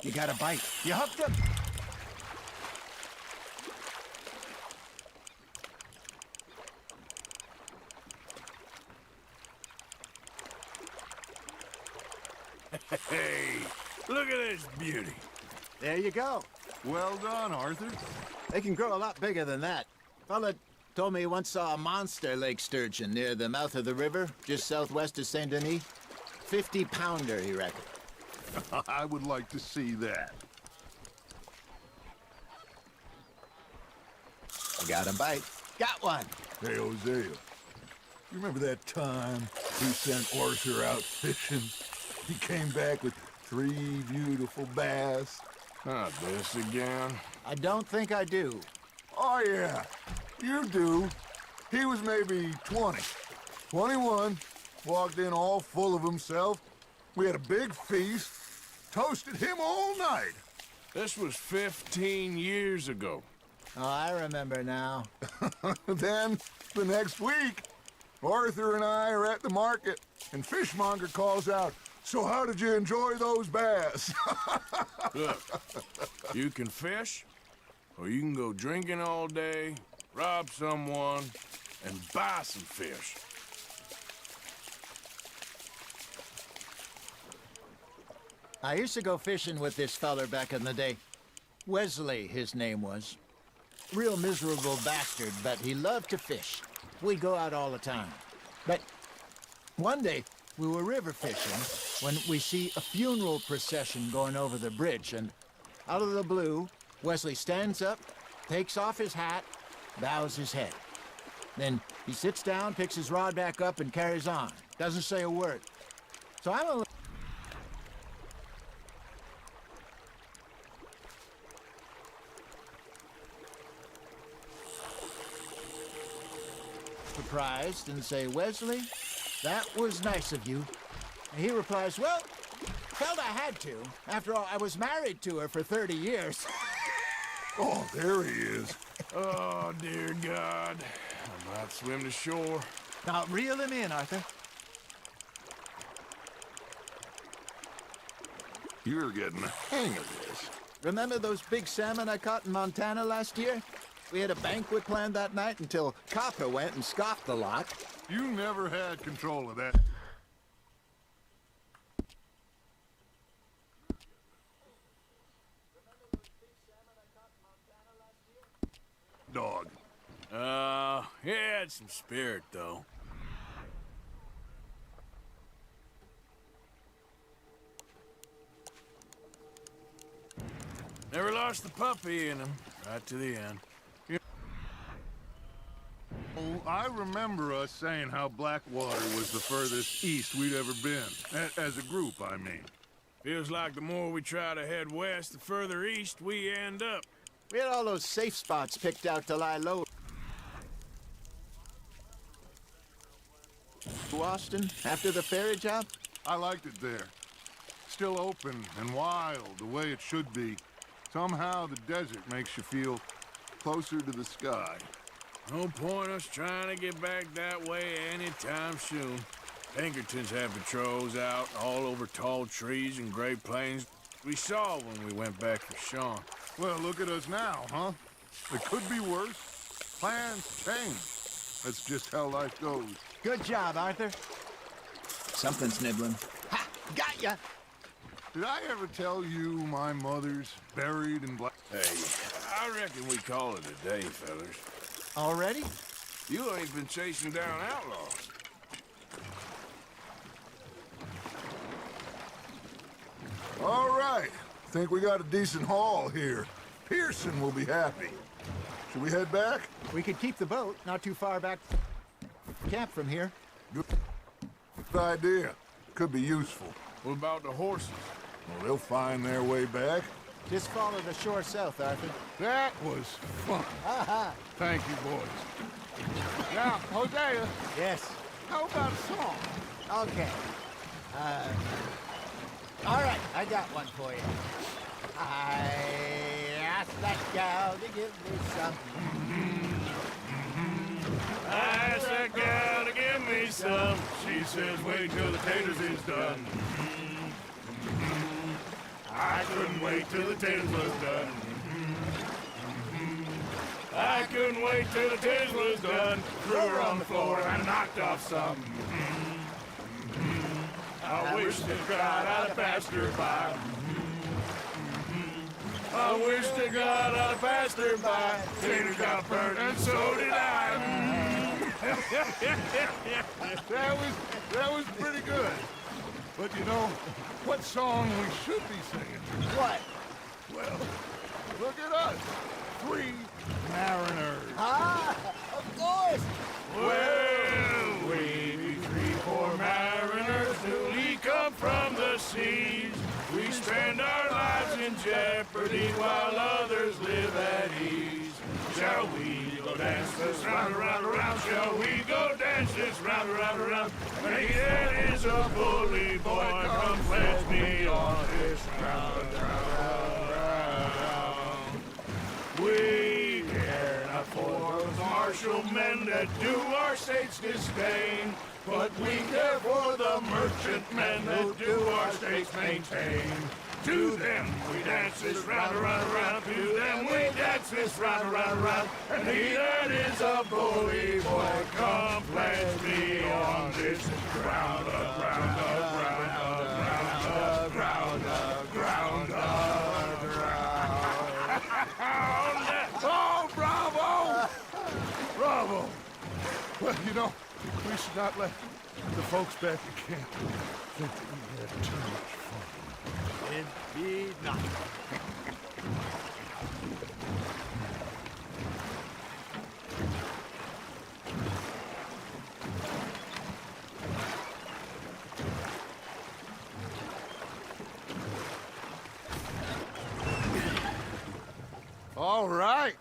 You got a bite. You hooked him. Hey, look at this beauty. There you go. Well done, Arthur. They can grow a lot bigger than that. Fella told me he once saw a monster lake sturgeon near the mouth of the river, just southwest of Saint Denis. 50-pounder, he reckoned. I would like to see that. Got a bite. Got one. Hey, Hosea. You remember that time we sent Arthur out fishing? He came back with 3 beautiful bass. Not this again. I don't think I do. Oh, yeah. You do. He was maybe 20. 21. Walked in all full of himself. We had a big feast. Toasted him all night. This was 15 years ago. Oh, I remember now. Then, the next week, Arthur and I are at the market, and Fishmonger calls out, "So how did you enjoy those bass?" Look, you can fish, or you can go drinking all day, rob someone, and buy some fish. I used to go fishing with this feller back in the day. Wesley, his name was. Real miserable bastard, but he loved to fish. We'd go out all the time. But one day, we were river fishing when we see a funeral procession going over the bridge, and out of the blue, Wesley stands up, takes off his hat, bows his head. Then he sits down, picks his rod back up, and carries on. Doesn't say a word. So I'm a little surprised and say, "Wesley, that was nice of you." And he replies, "Well, felt I had to. After all, I was married to her for 30 years. Oh, there he is. Oh, dear God. I'm about to swim to shore. Now, reel him in, Arthur. You're getting the hang of this. Remember those big salmon I caught in Montana last year? We had a banquet planned that night until Copper went and scoffed the lot. You never had control of that. Dog. He had some spirit, though. Never lost the puppy in him, right to the end. Oh, I remember us saying how Blackwater was the furthest east we'd ever been. As a group, I mean. Feels like the more we try to head west, the further east we end up. We had all those safe spots picked out to lie low. To Austin, after the ferry job? I liked it there. Still open and wild, the way it should be. Somehow the desert makes you feel closer to the sky. No point us trying to get back that way anytime soon. Pinkertons had patrols out all over tall trees and Great Plains. We saw when we went back for Sean. Well, look at us now, huh? It could be worse. Plans change. That's just how life goes. Good job, Arthur. Something's nibbling. Ha! Got ya! Did I ever tell you my mother's buried in Black... Hey, I reckon we call it a day, fellas. Already? You ain't been chasing down outlaws. All right. Think we got a decent haul here. Pearson will be happy. Should we head back? We could keep the boat not too far back camp from here. Good idea. Could be useful. What about the horses? Well, they'll find their way back. Just follow the shore south, Arthur. That was fun. Thank you, boys. Now, Hosea, Yes. how about a song? Okay. All right, I got one for you. I asked that gal to give me some. I asked that gal to give me some. She says, wait till the taters is done. I couldn't wait till the taters was done. I couldn't wait till the taters was done. Threw her on the floor and knocked off some. I wish to God I'd have passed her by. I wish to God I'd have passed her by. Taters got burnt and so did I. That was pretty good. But you know, what song we should be singing? What? Well, look at us. 3 mariners. Ah, of course. Well, we be 3 poor mariners newly come from the seas. We spend our lives in jeopardy while others live at ease. Shall we go dance this round, around, around? Shall we go dance this round, around, around? Hey, that is a bully boy, come pledge me on this round, round, round. We care not for those martial men that do our state's disdain, but we care for the merchantmen that do our states maintain. To them we dance this round, around, around. To them we dance this round, around, around. And he that is a bully boy, come pledge me on this ground, ground, ground, ground, ground, ground, ground. Oh, bravo! Bravo! Well, you know, We should not let the folks back at camp think that we had too much fun. Indeed not. All right.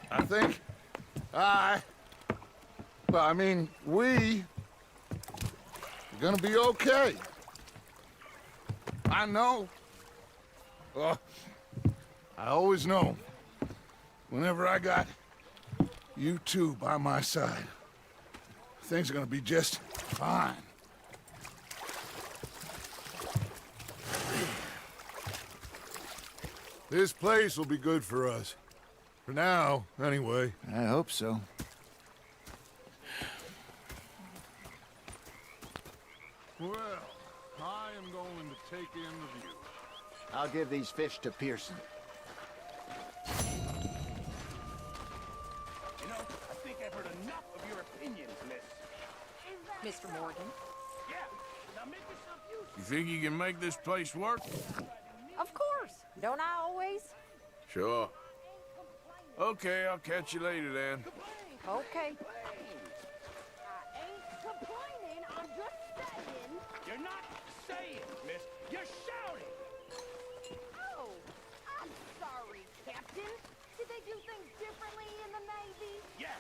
I think we are gonna be okay. I know. I always know. Whenever I got you two by my side, things are gonna be just fine. This place will be good for us. For now, anyway. I hope so. Well, I am going to take in the view. I'll give these fish to Pearson. You know, I think I've heard enough of your opinions, miss. Mr. Morgan? Yeah, now make yourself useful. You think you can make this place work? Of course. Don't I always? Sure. Okay, I'll catch you later then. Okay. I ain't complaining, I'm just saying. You're not saying, miss. You're shouting. Oh, I'm sorry, Captain. Did they do things differently in the Navy? Yeah,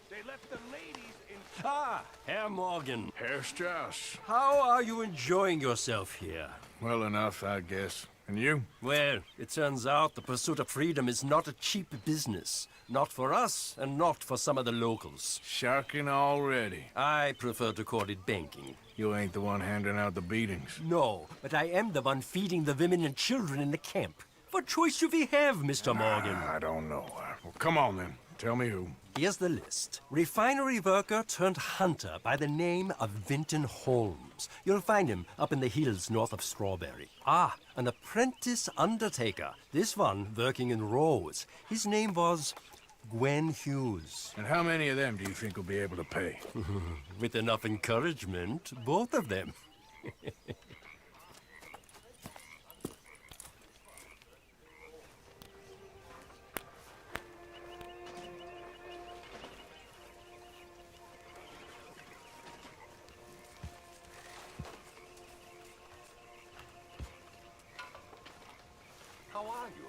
they left the ladies in... Ah, Herr Morgan. Herr Strauss. How are you enjoying yourself here? Well enough, I guess. And you? Well, it turns out the pursuit of freedom is not a cheap business. Not for us, and not for some of the locals. Sharking already. I prefer to call it banking. You ain't the one handing out the beatings. No, but I am the one feeding the women and children in the camp. What choice do we have, Mr. Morgan? I don't know. Well, come on then. Tell me who. Here's the list. Refinery worker turned hunter by the name of Vinton Holmes. You'll find him up in the hills north of Strawberry. Ah, an apprentice undertaker. This one working in Rose. His name was Gwen Hughes. And how many of them do you think will be able to pay? With enough encouragement, both of them. How are you?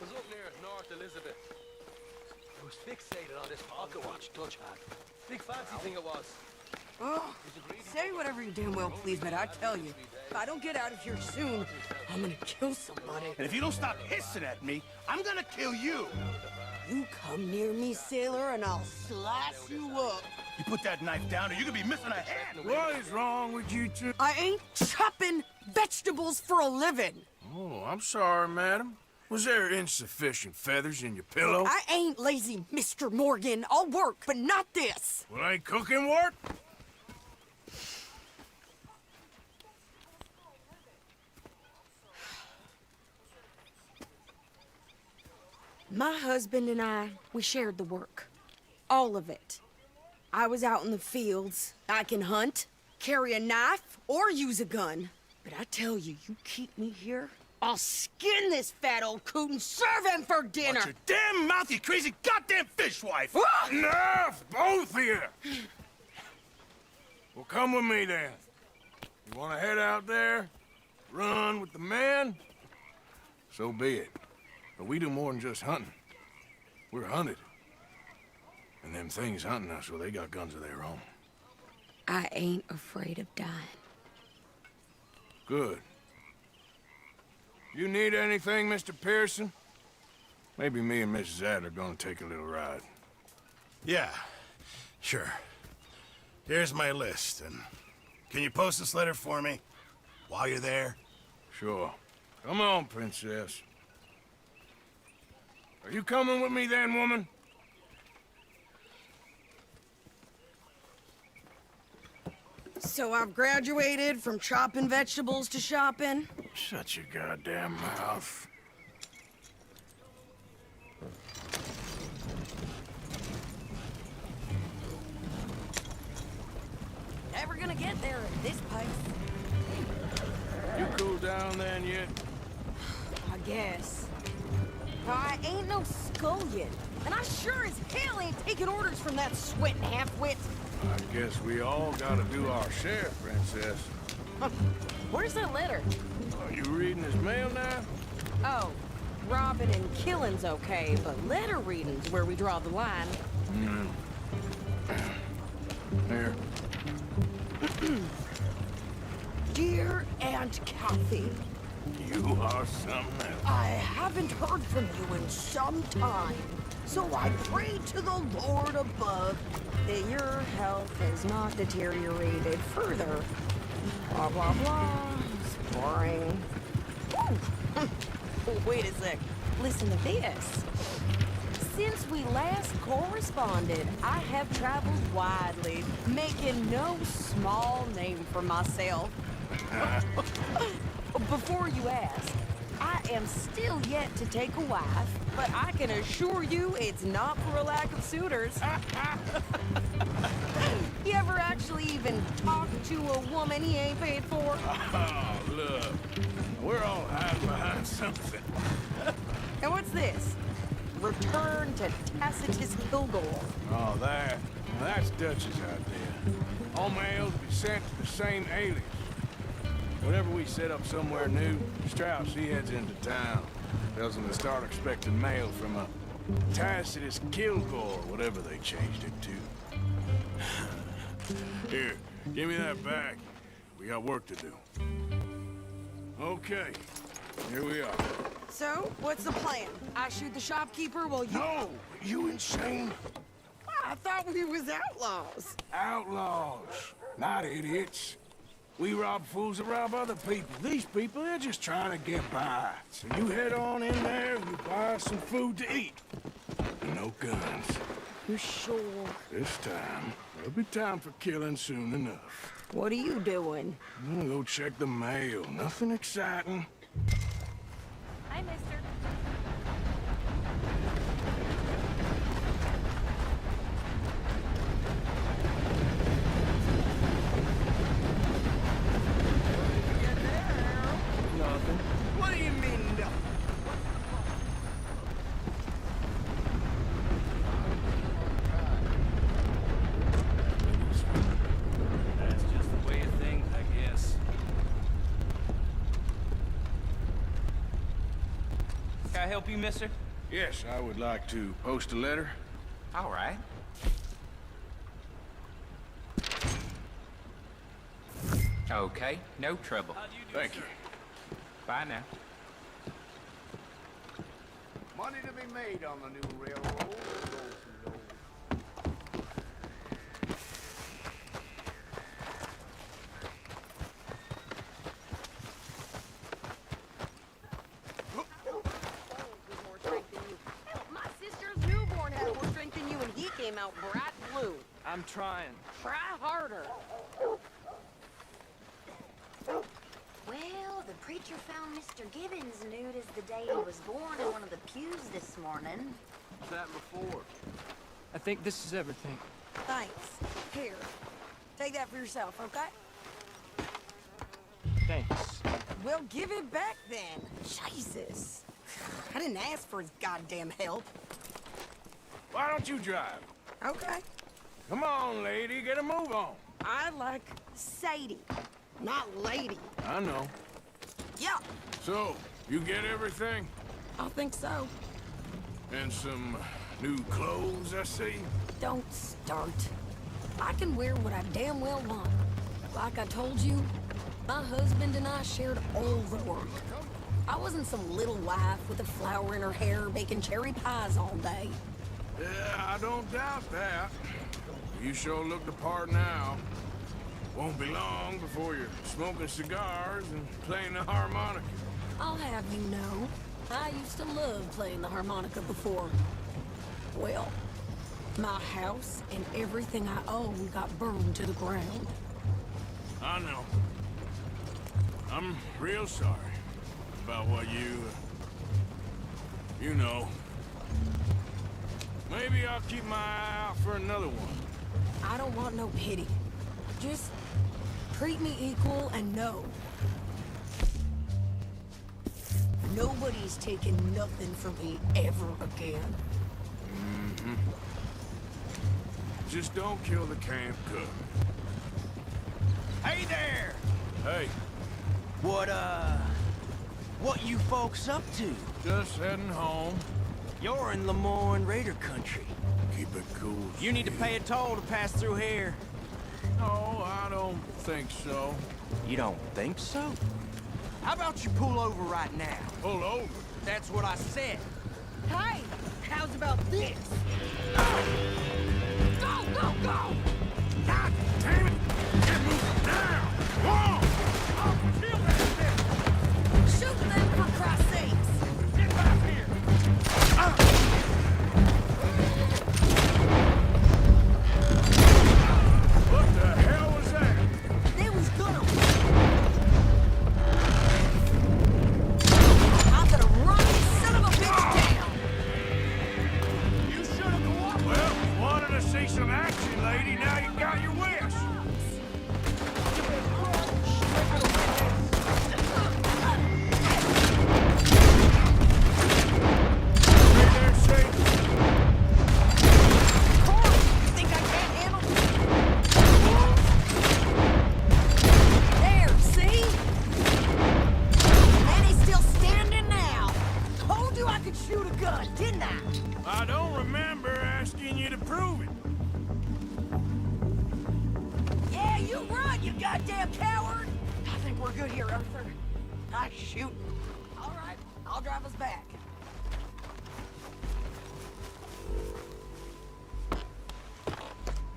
Was up near North Elizabeth. I was fixated on this pocket watch Dutch had. Big fancy thing it was. Oh, say whatever you damn well please, but I tell you, if I don't get out of here soon, I'm gonna kill somebody. And if you don't stop hissing at me, I'm gonna kill you. You come near me, sailor, and I'll slice you up. You put that knife down or you could be missing a hand. What is wrong with you two? I ain't chopping vegetables for a living. Oh, I'm sorry, madam. Was there insufficient feathers in your pillow? I ain't lazy, Mr. Morgan. I'll work, but not this. Well, ain't cooking work? My husband and I, we shared the work. All of it. I was out in the fields. I can hunt, carry a knife, or use a gun. But I tell you, you keep me here, I'll skin this fat old coot and serve him for dinner. Watch your damn mouth, you crazy goddamn fishwife! Enough, both of you! Well, come with me then. You want to head out there, run with the men? So be it. But we do more than just hunting. We're hunted. And them things hunting us, well, they got guns of their own. I ain't afraid of dying. Good. You need anything, Mr. Pearson? Maybe me and Mrs. Adler are gonna take a little ride. Yeah, sure. Here's my list, and can you post this letter for me while you're there? Sure. Come on, princess. Are you coming with me then, woman? So I've graduated from chopping vegetables to shopping? Shut your goddamn mouth. Never gonna get there at this pace. You cooled down then yet? I guess. I ain't no scullion, and I sure as hell ain't taking orders from that sweating half-wit. I guess we all gotta do our share, princess. Where's that letter? Are you reading his mail now? Oh, robbing and killing's okay, but letter reading's where we draw the line. Here. Dear Aunt Kathy, You are something else. I haven't heard from you in some time, so I pray to the Lord above that your health has not deteriorated further. Blah, blah, blah. It's boring. Wait a sec. Listen to this. Since we last corresponded, I have traveled widely, making no small name for myself. Before you ask, I am still yet to take a wife, but I can assure you it's not for a lack of suitors. You ever actually even talk to a woman he ain't paid for? Oh, look. We're all hiding behind something. And what's this? Return to Tacitus Kilgore. Oh, that's Dutch's idea. All mails be sent to the same alias. Whenever we set up somewhere new, Strauss, he heads into town. Tells them to start expecting mail from a Tacitus Kilgore, whatever they changed it to. Here, give me that back. We got work to do. Okay, here we are. So, what's the plan? I shoot the shopkeeper while you... No! You insane? I thought we was outlaws. Outlaws, not idiots. We rob fools that rob other people. These people, they're just trying to get by. So you head on in there and you buy some food to eat. No guns. You sure? This time, there'll be time for killing soon enough. What are you doing? I'm gonna go check the mail. Nothing exciting. Hi, mister. Nothing. What do you mean, no? That's just the way of things, I guess. Can I help you, mister? Yes, I would like to post a letter. All right. Okay, no trouble. Thank you. Bye now. Money to be made on the new railroad. My sister's newborn had more strength than you, and he came out bright blue. I'm trying. Try harder. Well, the preacher found Mr. Gibbons nude as the day he was born in one of the pews this morning. That before. I think this is everything. Thanks. Here. Take that for yourself, okay? Thanks. Well, give it back then. Jesus. I didn't ask for his goddamn help. Why don't you drive? Okay. Come on, lady, get a move on. I like Sadie, not lady. I know. Yeah, So, you get everything? I think so. And some new clothes, I see? Don't start. I can wear what I damn well want. Like I told you, my husband and I shared all the work. I wasn't some little wife with a flower in her hair baking cherry pies all day. Yeah, I don't doubt that. You sure look the part now. Won't be long before you're smoking cigars and playing the harmonica. I'll have you know, I used to love playing the harmonica before. Well, my house and everything I own got burned to the ground. I know. I'm real sorry about what you know. Maybe I'll keep my eye out for another one. I don't want no pity. Just treat me equal and know. Nobody's taking nothing from me ever again. Mm-hmm. Just don't kill the camp cook. Hey there! Hey, What you folks up to? just heading home. You're in Lemoyne Raider country. Keep it cool. You need to pay a toll to pass through here. No, I don't think so. You don't think so? How about you pull over right now? Pull over? That's what I said. Hey, how's about this? Go, go, go! God damn it! Get moving now! Whoa! I'll kill that thing! Shoot them for Christ's sakes! Get back here! What the hell was that? They was gonna... I'm gonna run this son of a bitch down! You should have cooperated. Well, wanted to see some action, lady. Now you got your wish. Hey there, Satan. Corey, you think I can't handle There, see? And he's still standing now. Told you I could shoot a gun, didn't I? I don't remember asking you to prove it. Yeah, you run, you goddamn coward! I think we're good here, Arthur. Nice shooting. All right, I'll drive us back.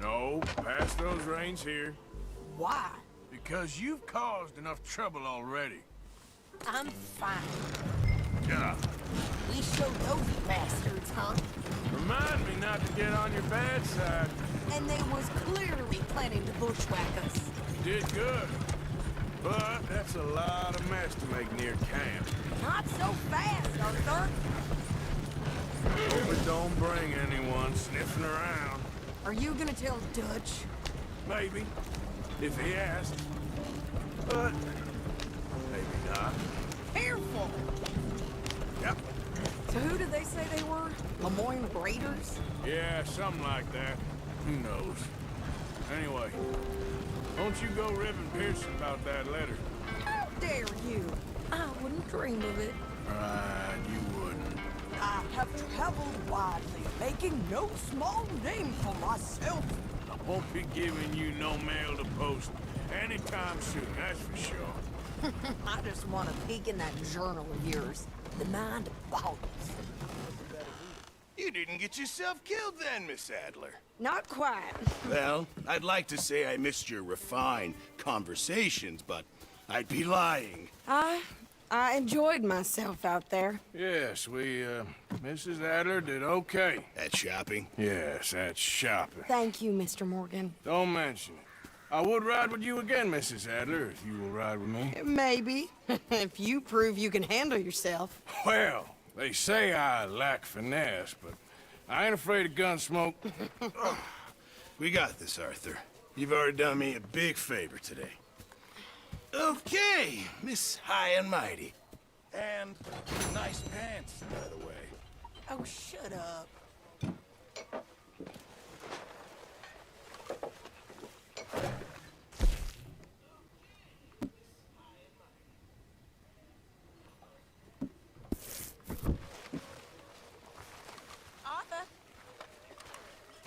No, pass those reins here. Why? Because you've caused enough trouble already. I'm fine. Yeah. We showed those bastards, huh? Remind me not to get on your bad side. And they was clearly planning to bushwhack us. You did good. But that's a lot of mess to make near camp. Not so fast, Arthur. But don't bring anyone sniffing around. Are you gonna tell Dutch? Maybe. If he asks. But maybe not. Careful! Yep. So who did they say they were? Lemoyne Raiders? Yeah, something like that. Who knows? Anyway, don't you go ribbing Pearson about that letter. How dare you? I wouldn't dream of it. Right, you wouldn't. I have traveled widely, making no small name for myself. I won't be giving you no mail to post anytime soon, that's for sure. I just want to peek in that journal of yours. The mind of volumes. You didn't get yourself killed then, Miss Adler. Not quite. Well, I'd like to say I missed your refined conversations, but I'd be lying. I enjoyed myself out there. Yes, Mrs. Adler did okay. At shopping? Yes, that's shopping. Thank you, Mr. Morgan. Don't mention it. I would ride with you again, Mrs. Adler, if you will ride with me. Maybe. If you prove you can handle yourself. Well, they say I lack finesse, but I ain't afraid of gun smoke. We got this, Arthur. You've already done me a big favor today. Okay, Miss High and Mighty. And nice pants, by the way. Oh, shut up. Arthur?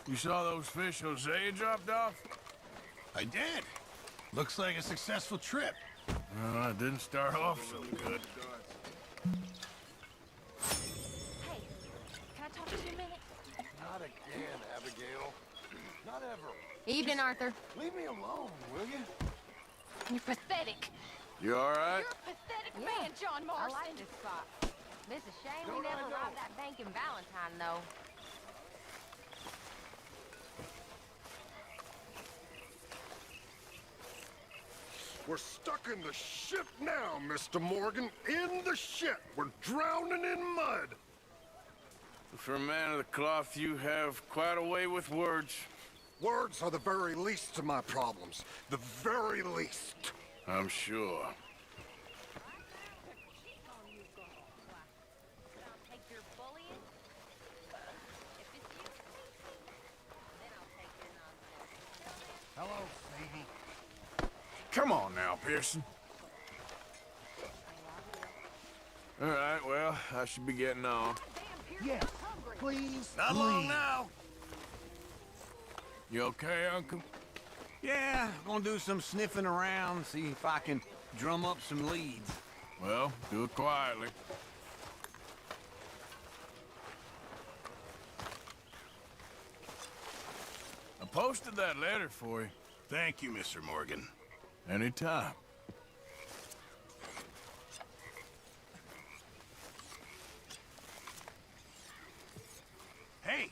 You saw those fish Hosea dropped off? I did. Looks like a successful trip. Well, it didn't start off so good. Hey, can I talk to you a minute? Not again, Abigail. Not ever. Evening, Arthur. Leave me alone, will you? You're pathetic. You all right? You're a pathetic man, John Marston. I like this spot. It's a shame we never robbed that bank in Valentine, though. We're stuck in the shit now, Mr. Morgan. In the shit. We're drowning in mud. For a man of the cloth, you have quite a way with words. Words are the very least of my problems. The very least. I'm sure. Hello, Sadie. Come on now, Pearson. All right, well, I should be getting on. Yes, please. Not long now. You okay, Uncle? Yeah, gonna do some sniffing around, see if I can drum up some leads. Well, do it quietly. I posted that letter for you. Thank you, Mr. Morgan. Anytime. Hey,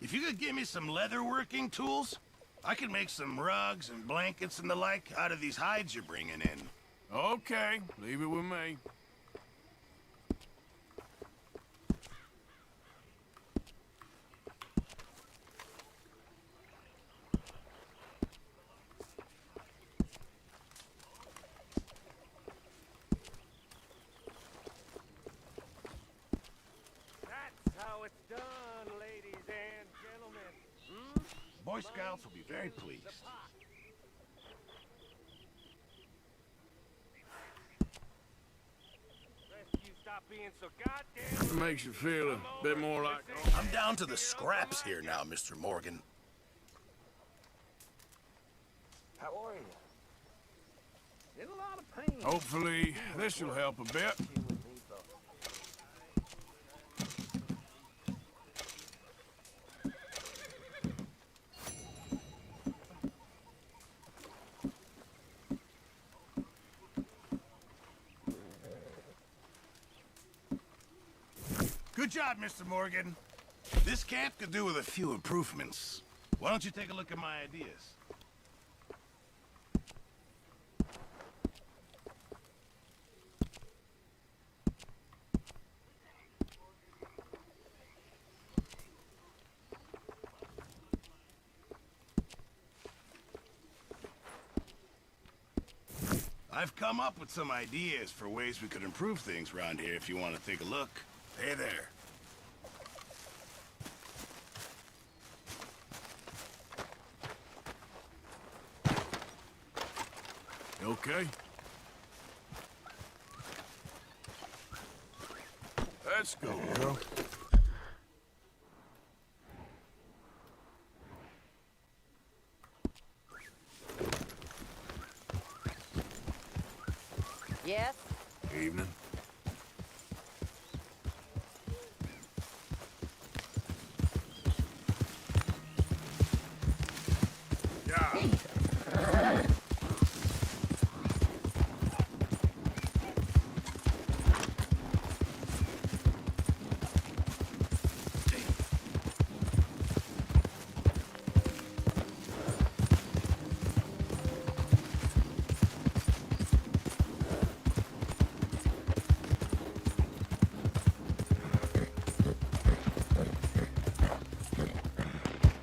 if you could give me some leatherworking tools, I could make some rugs and blankets and the like out of these hides you're bringing in. Okay, leave it with me. That's how it's done, ladies and gentlemen. Boy Scouts will be very pleased. Stop being so goddamn. It makes you feel a bit more like... I'm down to the scraps here now, Mr. Morgan. How are you? In a lot of pain. Hopefully, this will help a bit. Good job, Mr. Morgan. This camp could do with a few improvements. Why don't you take a look at my ideas? I've come up with some ideas for ways we could improve things around here if you want to take a look. Hey there. You okay? Let's go, girl. Yes? Evening.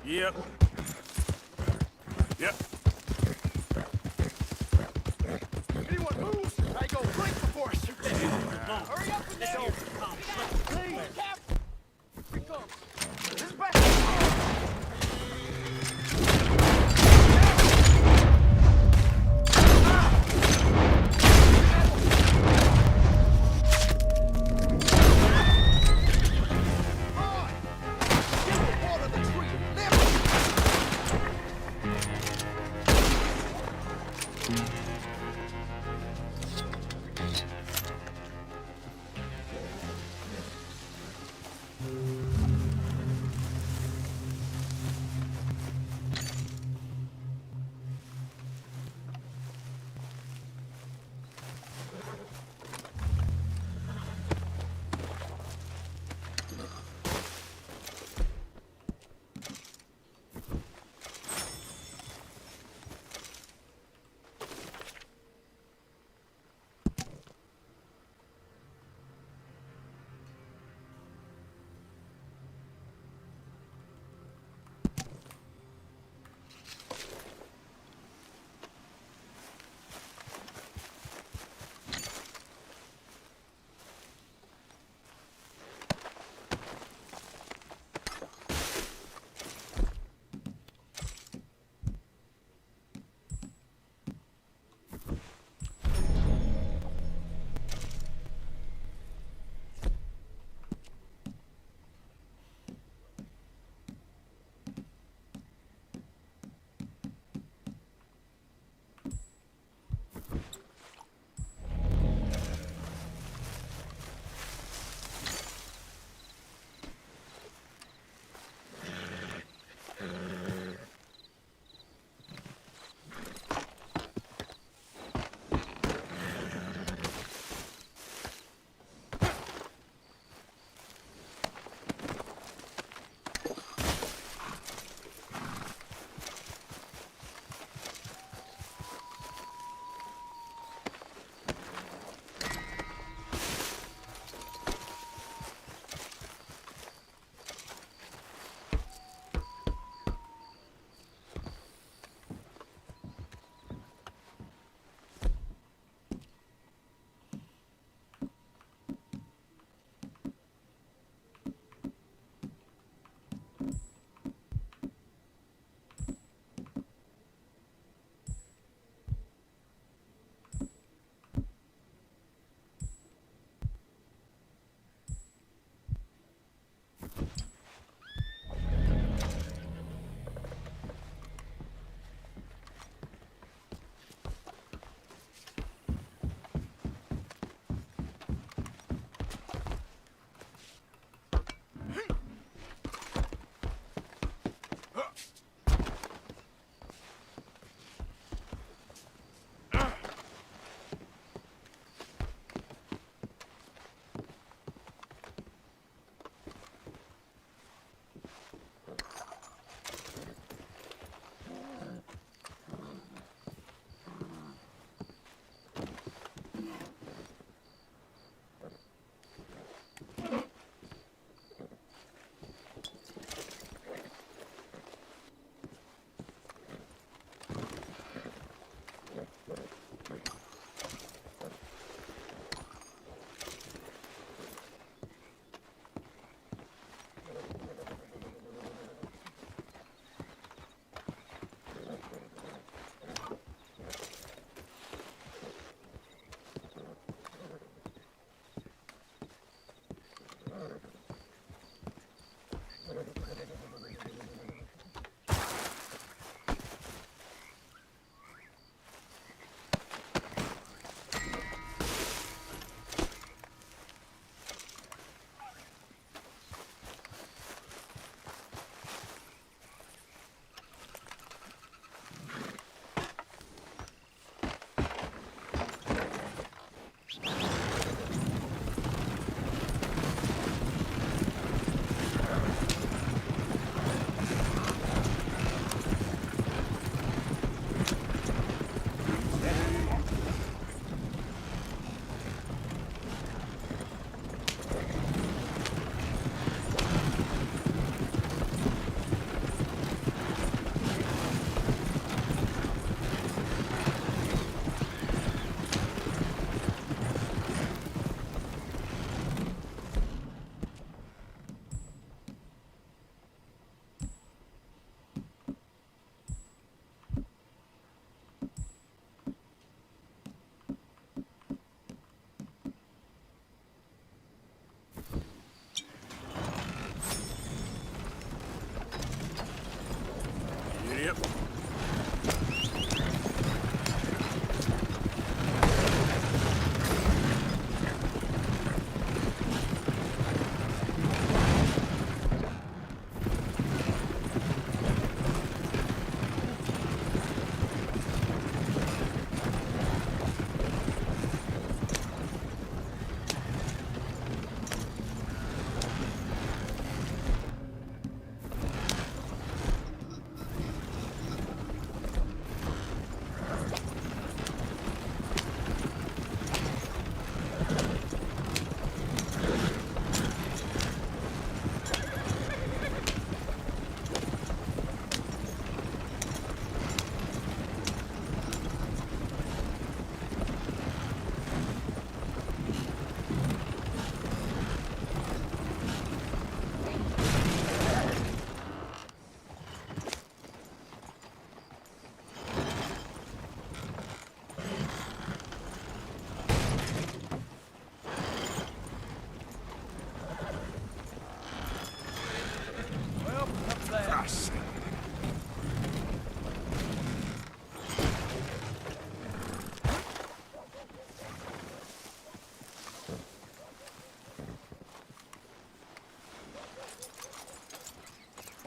Yep. Yep. Anyone moves, I go right before I shoot them. Hurry up with this. Please, Cap. Here it comes. This is back.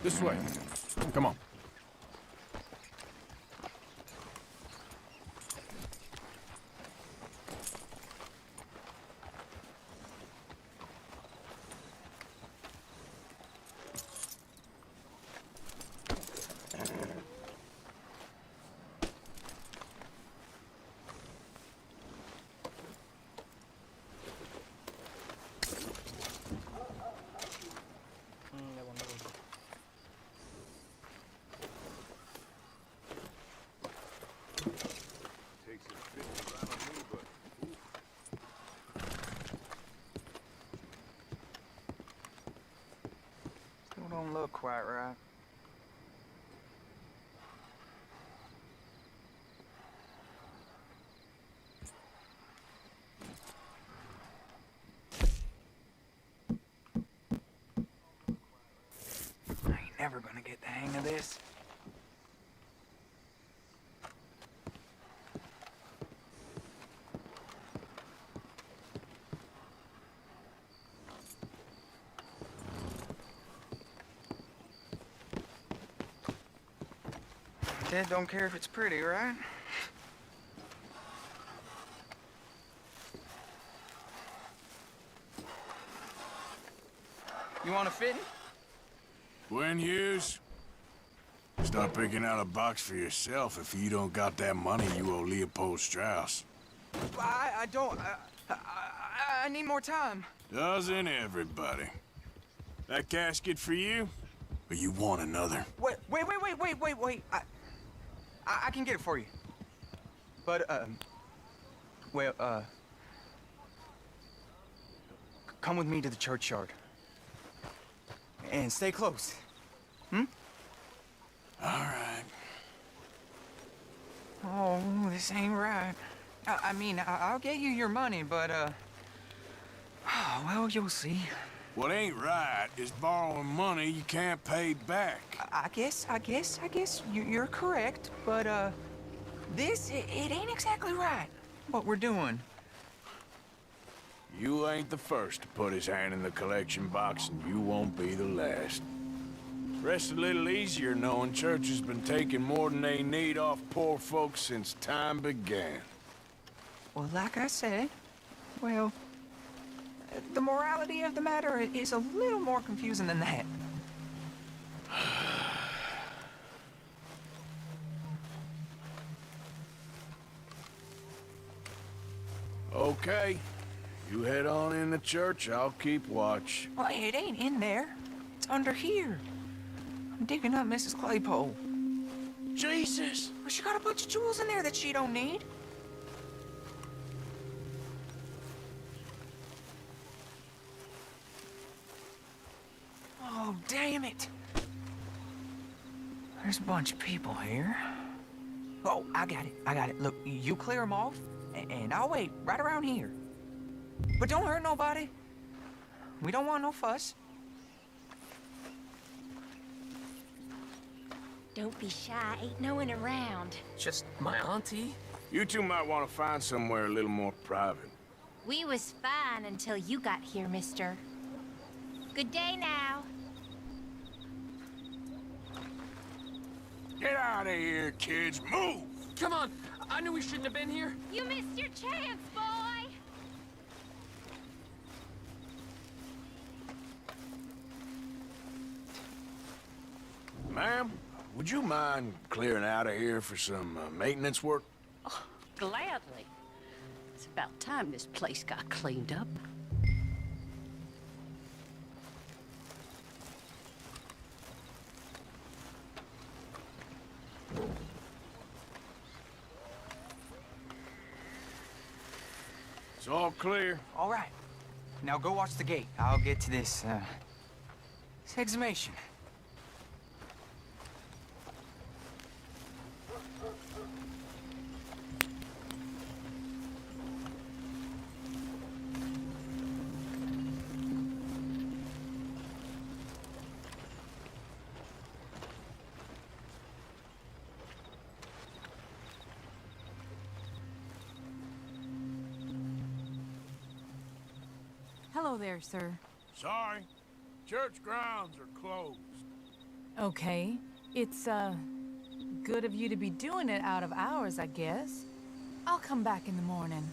This way. Come on. Still don't look quite right. I ain't never gonna get the hang of this. Dad don't care if it's pretty, right? You want a fitting? Gwen Hughes, start picking out a box for yourself if you don't got that money you owe Leopold Strauss. I don't. I need more time. Doesn't everybody? That casket for you? Or you want another? Wait. I can get it for you. But, come with me to the churchyard. And stay close. Hmm? All right. Oh, this ain't right. I mean, I'll get you your money, but, oh, well, you'll see. What ain't right is borrowing money you can't pay back. I guess you're correct, but, it ain't exactly right, what we're doing. You ain't the first to put his hand in the collection box, and you won't be the last. Rest a little easier knowing church has been taking more than they need off poor folks since time began. Well, like I said, well, the morality of the matter is a little more confusing than that. Okay. You head on in the church, I'll keep watch. Well, it ain't in there. It's under here. I'm digging up Mrs. Claypole. Jesus! Well, she got a bunch of jewels in there that she don't need. Oh, damn it. There's a bunch of people here. Oh, I got it. Look, you clear them off, and I'll wait right around here. But don't hurt nobody. We don't want no fuss. Don't be shy, ain't no one around. Just my auntie. You two might want to find somewhere a little more private. We was fine until you got here, mister. Good day now. Get out of here, kids. Move! Come on! I knew we shouldn't have been here. You missed your chance, boy! Ma'am, would you mind clearing out of here for some maintenance work? Oh, gladly. It's about time this place got cleaned up. It's all clear. All right. Now go watch the gate. I'll get to this exhumation. Hello there, sir. Sorry. Church grounds are closed. Okay. It's, good of you to be doing it out of hours, I guess. I'll come back in the morning.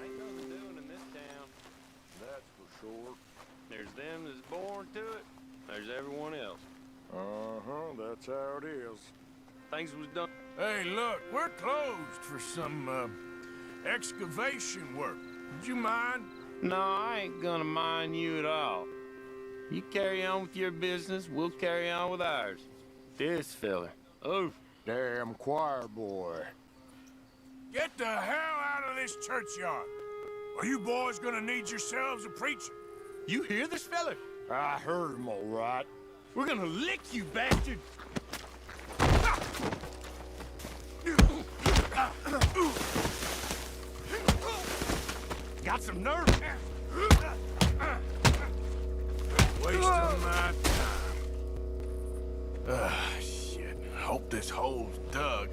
Ain't nothing doing in this town. That's for sure. There's them that's born to it. There's everyone else. Uh-huh, that's how it is. Things was done. Hey, look, we're closed for some, excavation work. Would you mind? No, I ain't gonna mind you at all. You carry on with your business, we'll carry on with ours. This fella. Oh, damn choir boy. Get the hell out of this churchyard. Are you boys gonna need yourselves a preacher? You hear this fella? I heard him all right. We're gonna lick you, bastard! Got some nerve? Wasting my time. Shit. Hope this hole's dug.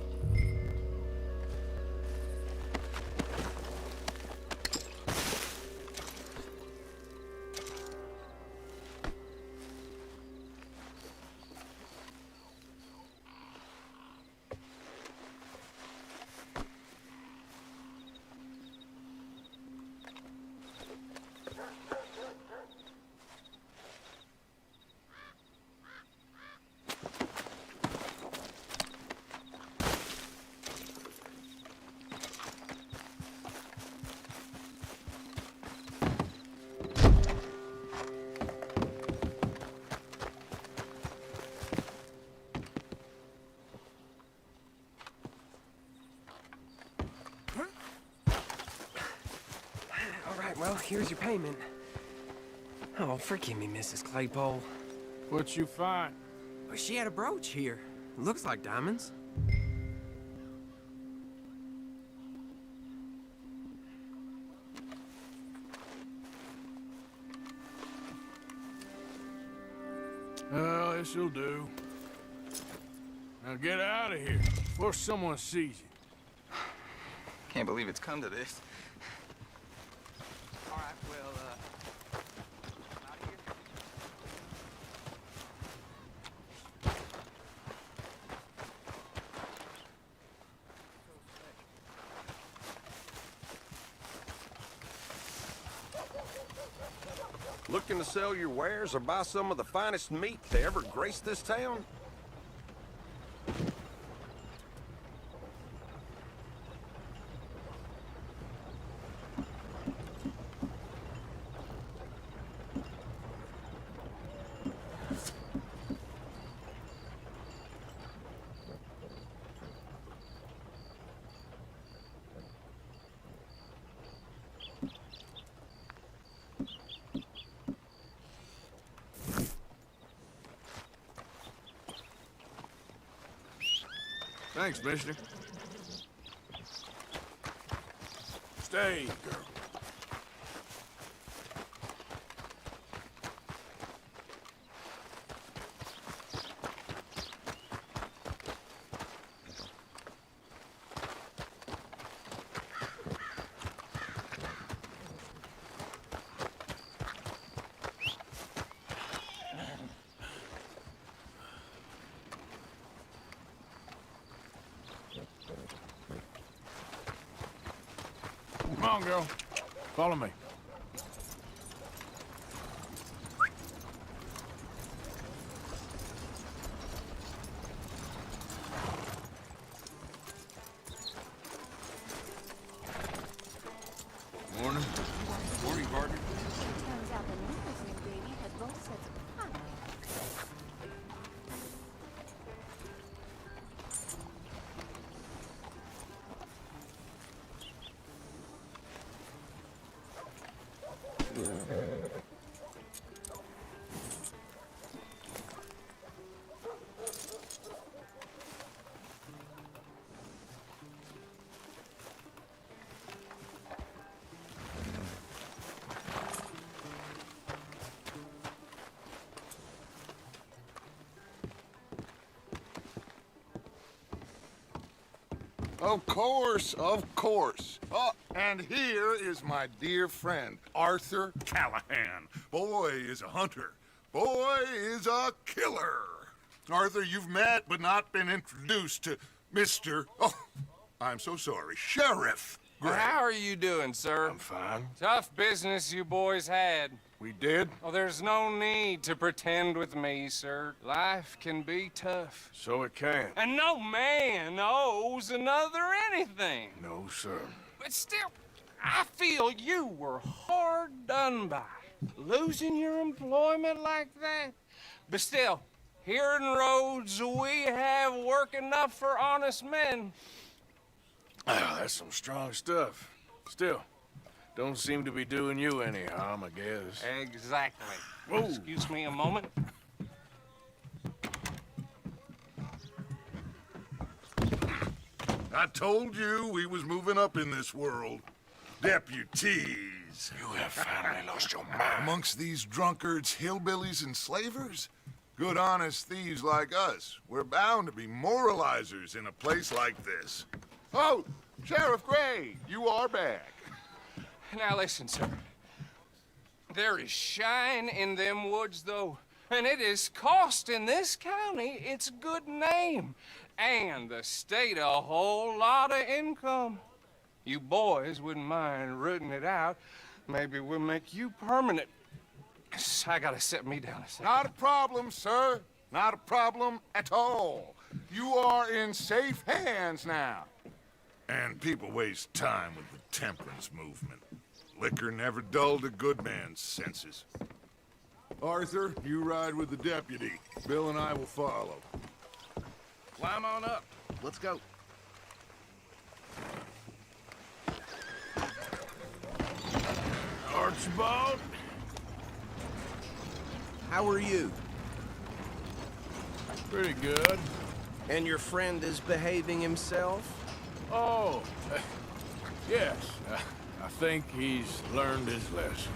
Well, here's your payment. Oh, forgive me, Mrs. Claypole. What'd you find? Well, she had a brooch here. Looks like diamonds. Well, this'll do. Now get out of here before someone sees you. Can't believe it's come to this. All right, well, out here. Looking to sell your wares or buy some of the finest meat to ever grace this town? Thanks, mister. Stay, girl. Come on, girl. Follow me. Morning. Morning, partner. Turns out the neighbor's new baby had both sets of pie. Of course, of course. Oh, and here is my dear friend, Arthur Callahan. Boy is a hunter. Boy is a killer. Arthur, you've met but not been introduced to Mr. Oh, I'm so sorry, Sheriff Gray. How are you doing, sir? I'm fine. Tough business you boys had. We did? Oh, there's no need to pretend with me, sir. Life can be tough. So it can. And no man owes another anything. No, sir. But still, I feel you were hard done by. Losing your employment like that. But still, here in Rhodes, we have work enough for honest men. Ah, that's some strong stuff. Still, don't seem to be doing you any harm, I guess. Exactly. Whoa. Excuse me a moment. I told you we was moving up in this world. Deputies. You have finally lost your mind. Amongst these drunkards, hillbillies, and slavers? Good, honest thieves like us. We're bound to be moralizers in a place like this. Oh, Sheriff Gray, you are back. Now listen, sir. There is shine in them woods, though, and it is costing this county its good name, and the state a whole lot of income. You boys wouldn't mind rooting it out. Maybe we'll make you permanent. I gotta sit me down a second. Not a problem, sir. Not a problem at all. You are in safe hands now. And people waste time with the temperance movement. Liquor never dulled a good man's senses. Arthur, you ride with the deputy. Bill and I will follow. Climb on up. Let's go. Archibald? How are you? Pretty good. And your friend is behaving himself? Oh, yes. I think he's learned his lesson.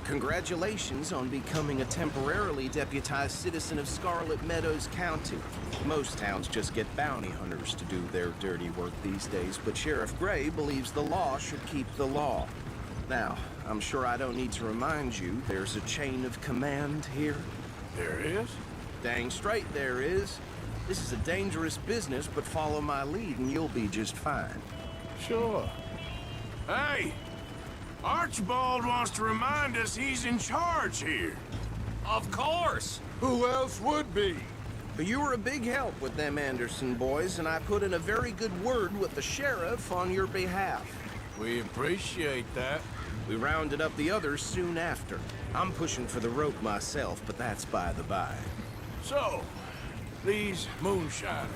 Congratulations on becoming a temporarily deputized citizen of Scarlet Meadows County. Most towns just get bounty hunters to do their dirty work these days, but Sheriff Gray believes the law should keep the law. Now, I'm sure I don't need to remind you, there's a chain of command here. There is? Dang straight there is. This is a dangerous business, but follow my lead and you'll be just fine. Sure. Hey! Archibald wants to remind us he's in charge here. Of course! Who else would be? But you were a big help with them Anderson boys, and I put in a very good word with the sheriff on your behalf. We appreciate that. We rounded up the others soon after. I'm pushing for the rope myself, but that's by the by. So, these moonshiners.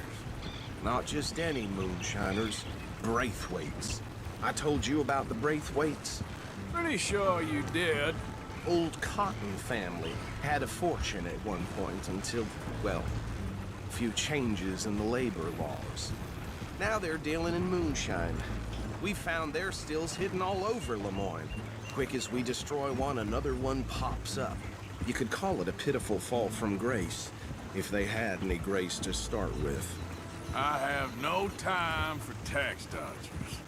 Not just any moonshiners, Braithwaites. I told you about the Braithwaites? Pretty sure you did. Old Cotton family had a fortune at one point until, well, a few changes in the labor laws. Now they're dealing in moonshine. We found their stills hidden all over Lemoyne. Quick as we destroy one, another one pops up. You could call it a pitiful fall from grace, if they had any grace to start with. I have no time for tax dodgers.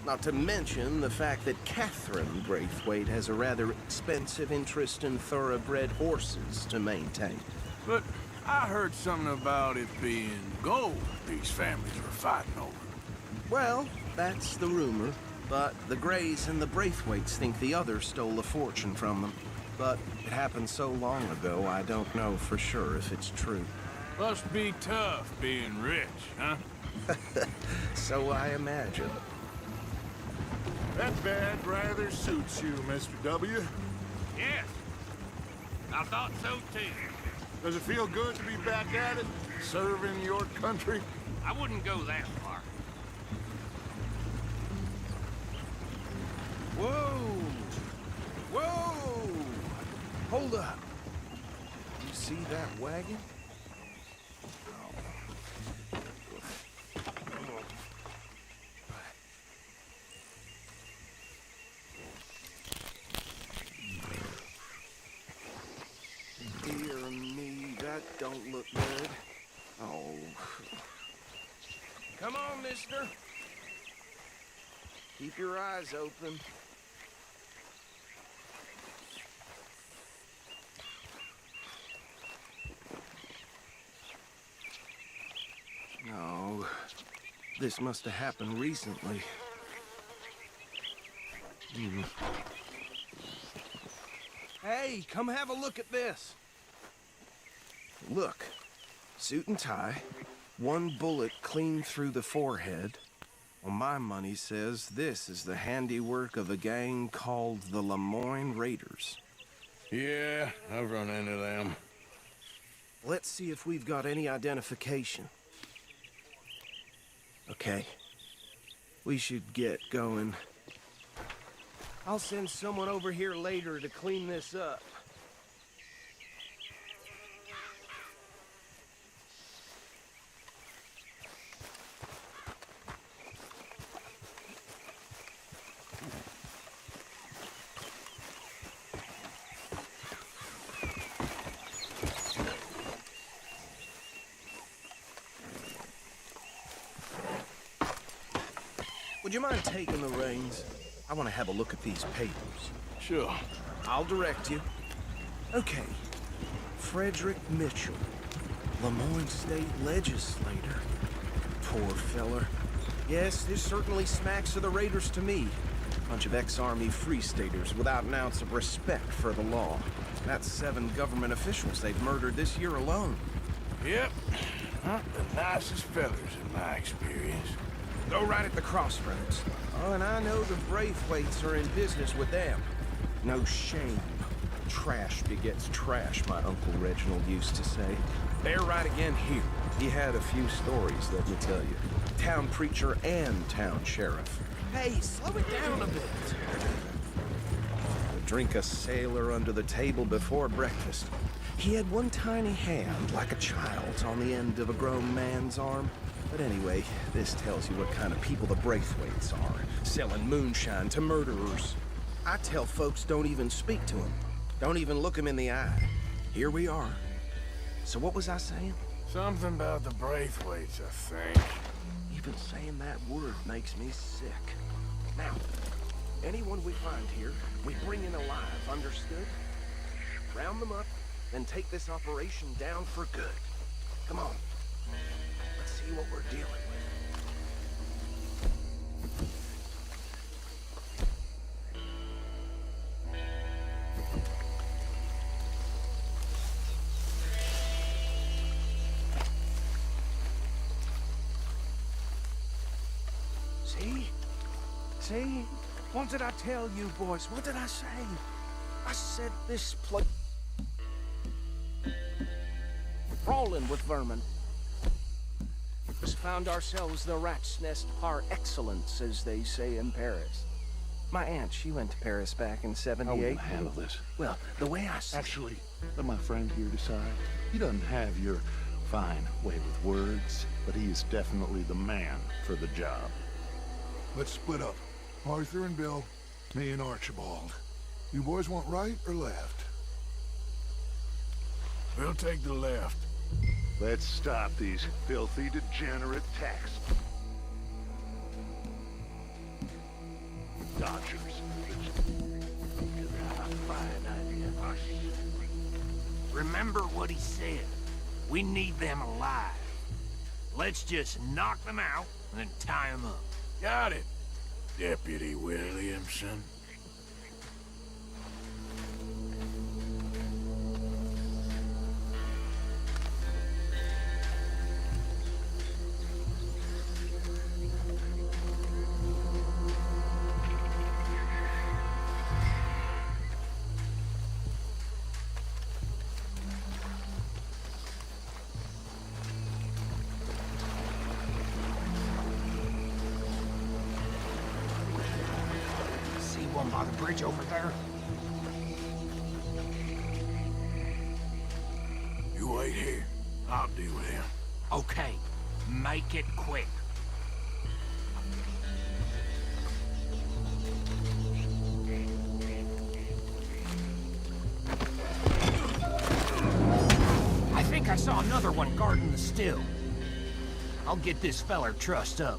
Not to mention the fact that Catherine Braithwaite has a rather expensive interest in thoroughbred horses to maintain. But I heard something about it being gold these families were fighting over. Well, that's the rumor. But the Grays and the Braithwaites think the other stole a fortune from them. But it happened so long ago, I don't know for sure if it's true. Must be tough being rich, huh? So I imagine. That badge rather suits you, Mr. W. Yes. I thought so too. Does it feel good to be back at it, serving your country? I wouldn't go that far. Whoa! Whoa! Hold up. You see that wagon? Dear me, that don't look good. Oh. Come on, mister. Keep your eyes open. No, this must have happened recently. Hey, come have a look at this. Look, suit and tie, one bullet clean through the forehead. Well, my money says this is the handiwork of a gang called the Lemoyne Raiders. Yeah, I've run into them. Let's see if we've got any identification. Okay. We should get going. I'll send someone over here later to clean this up. Would you mind taking the reins? I want to have a look at these papers. Sure. I'll direct you. Okay. Frederick Mitchell, Lemoyne State Legislator. Poor feller. Yes, this certainly smacks of the Raiders to me. Bunch of ex-Army Free Staters without an ounce of respect for the law. That's 7 government officials they've murdered this year alone. Yep. Not the nicest fellers in my experience. Go right at the crossroads. Oh, and I know the Braithwaites are in business with them. No shame. Trash begets trash, my Uncle Reginald used to say. They're right again here. He had a few stories, let me tell you. Town preacher and town sheriff. Hey, slow it down a bit. Drink a sailor under the table before breakfast. He had one tiny hand, like a child's, on the end of a grown man's arm. But anyway, this tells you what kind of people the Braithwaites are, selling moonshine to murderers. I tell folks don't even speak to them. Don't even look them in the eye. Here we are. So what was I saying? Something about the Braithwaites, I think. Even saying that word makes me sick. Now, anyone we find here, we bring in alive, understood? Round them up, then take this operation down for good. Come on. Let's see what we're dealing with. See? See? What did I tell you, boys? What did I say? I said this place crawling with vermin. Just found ourselves the rat's nest par excellence, as they say in Paris. My aunt, she went to Paris back in '78. How will you handle this? Well, the way I see Actually, let my friend here decide. He doesn't have your fine way with words, but he is definitely the man for the job. Let's split up. Arthur and Bill, me and Archibald. You boys want right or left? We'll take the left. Let's stop these filthy, degenerate texts. Dodgers. Remember what he said. We need them alive. Let's just knock them out and then tie them up. Got it, Deputy Williamson. One by the bridge over there. You wait here. I'll deal with him. Okay, make it quick. I think I saw another one guarding the still. I'll get this feller trussed up.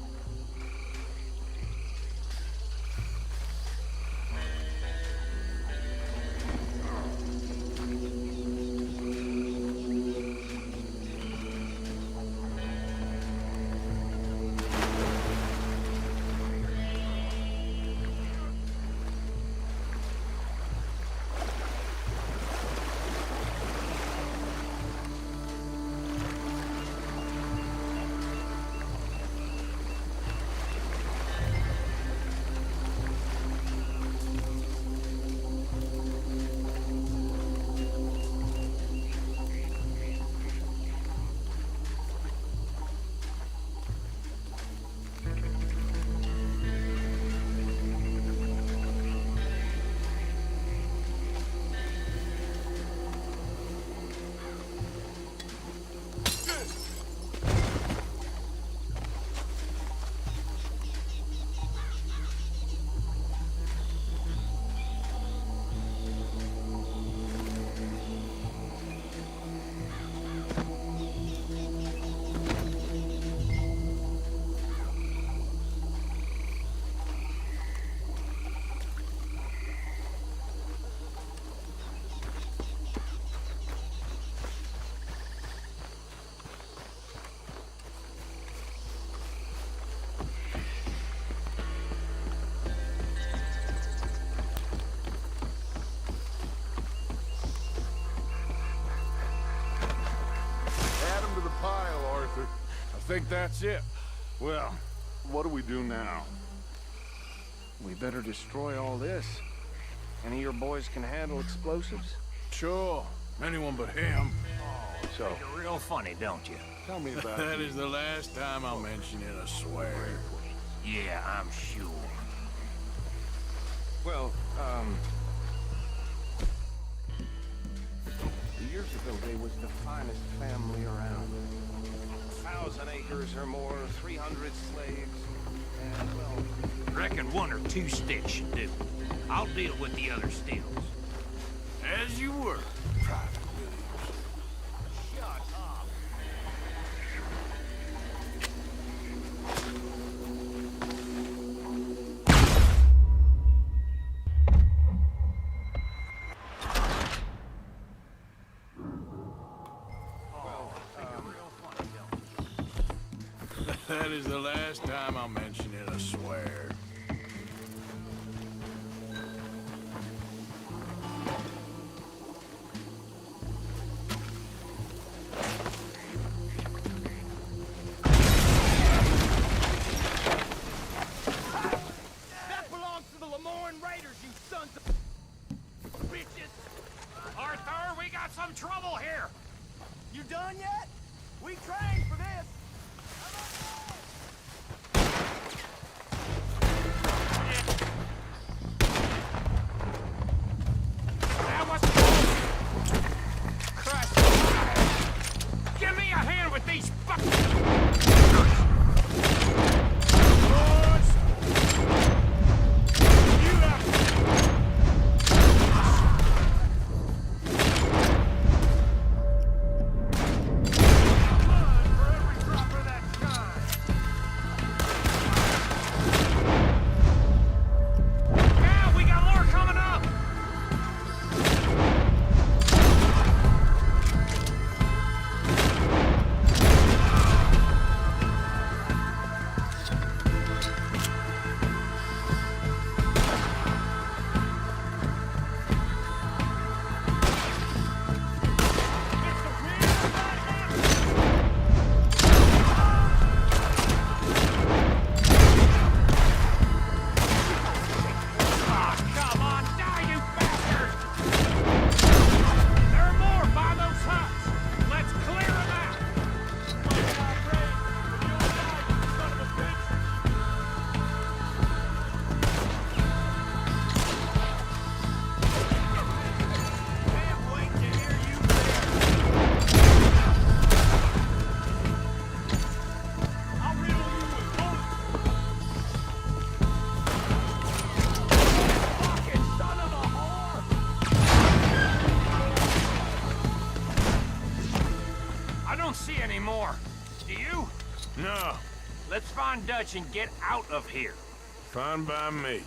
think that's it. Well, what do we do now? We better destroy all this. Any of your boys can handle explosives? Sure. Anyone but him. So, You're real funny, don't you? Tell me about That it. is the last time I'll mention it, I swear. Yeah, I'm sure. Well, years ago, they was the finest family around. 1,000 acres or more, 300 slaves, and, well... Reckon 1 or 2 sticks should do. I'll deal with the other stills. As you were, Private Williams. Shut up. That is the last time I'll mention it, I swear. That belongs to the Lemoyne Raiders, you sons of bitches! Arthur, we got some trouble here! You done yet? We trained for this! That was Christ! Give me a hand with these Let's find Dutch and get out of here. Fine by me.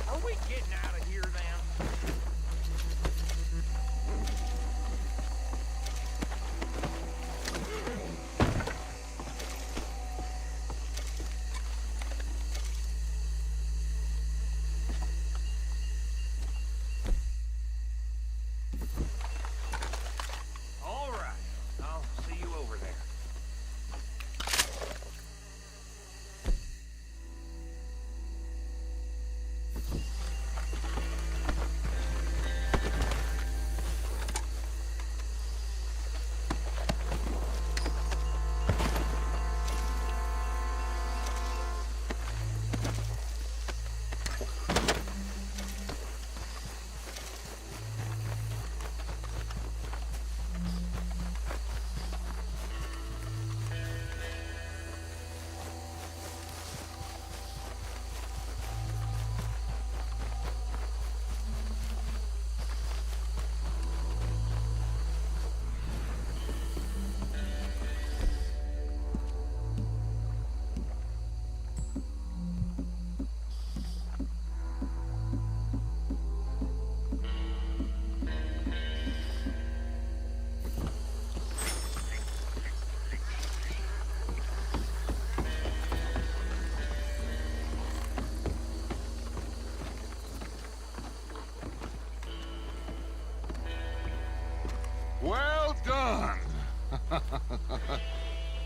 Are we getting out of here then?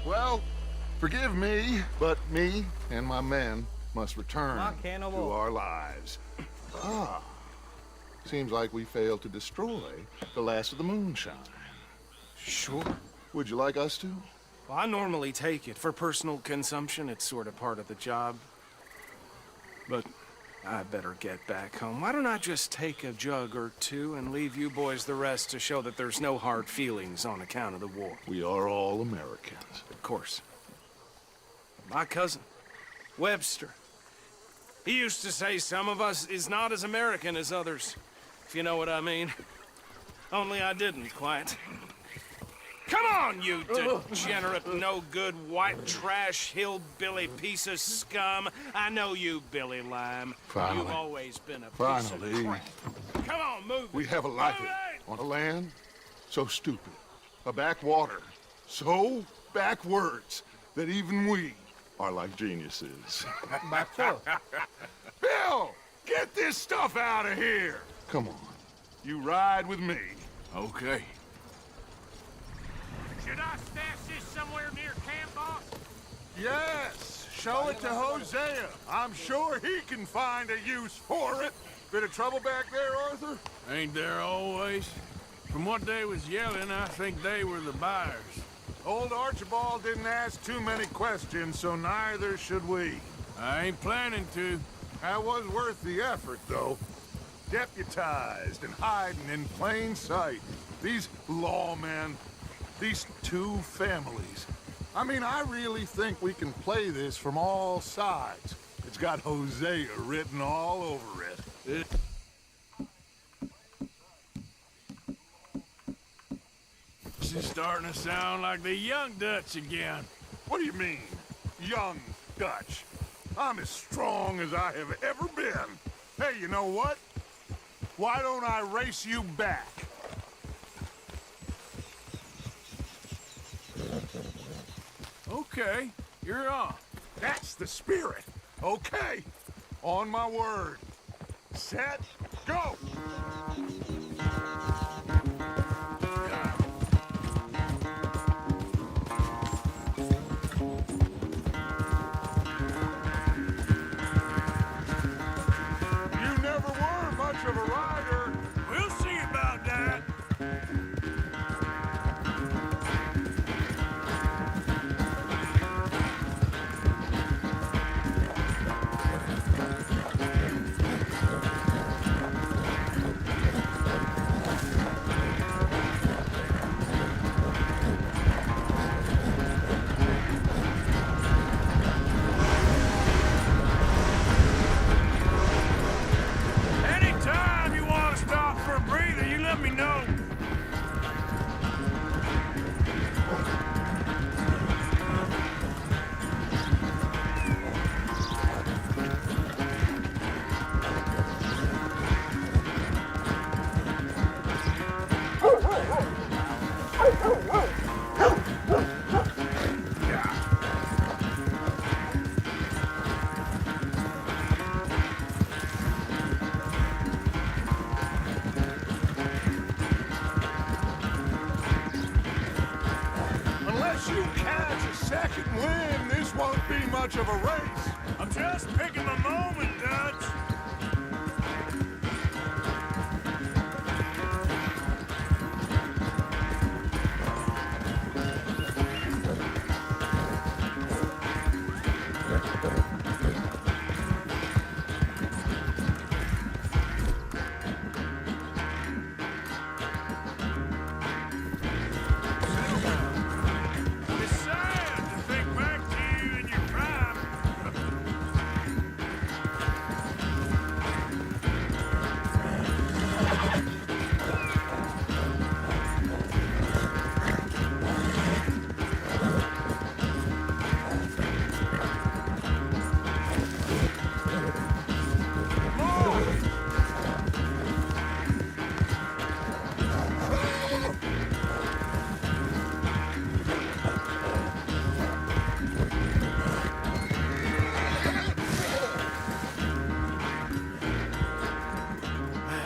Well, forgive me, but me and my men must return to our lives. Ah. Seems like we failed to destroy the last of the moonshine. Sure. Would you like us to? Well, I normally take it. For personal consumption, it's sort of part of the job. But I better get back home. Why don't I just take a jug or two and leave you boys the rest to show that there's no hard feelings on account of the war? We are all Americans. Of course. My cousin, Webster, he used to say some of us is not as American as others, if you know what I mean. Only I didn't quite. Come on, you degenerate, no-good, white trash, hillbilly piece of scum. I know you, Billy Lime. Finally. You've always been a piece of crap. Come on, move it. We have a life on a land so stupid, a backwater so backwards that even we are like geniuses. Bill, get this stuff out of here. Come on, you ride with me. Okay. Should I stash this somewhere near camp, boss? Yes, show it to Hosea. I'm sure he can find a use for it. Bit of trouble back there, Arthur? Ain't there always? From what they was yelling, I think they were the buyers. Old Archibald didn't ask too many questions, so neither should we. I ain't planning to. That was worth the effort, though. Deputized and hiding in plain sight. These lawmen, these two families. I mean, I really think we can play this from all sides. It's got Hosea written all over it. This is starting to sound like the Young Dutch again. What do you mean, Young Dutch? I'm as strong as I have ever been. Hey, you know what? Why don't I race you back? Okay, you're on. That's the spirit. Okay, on my word. Set, go! You never were much of a rider. We'll see about that. Anytime you want to stop for a breather, you let me know. Unless you catch a second wind, this won't be much of a race. I'm just picking my moment, Dutch. It's sad to think back to you in your prime.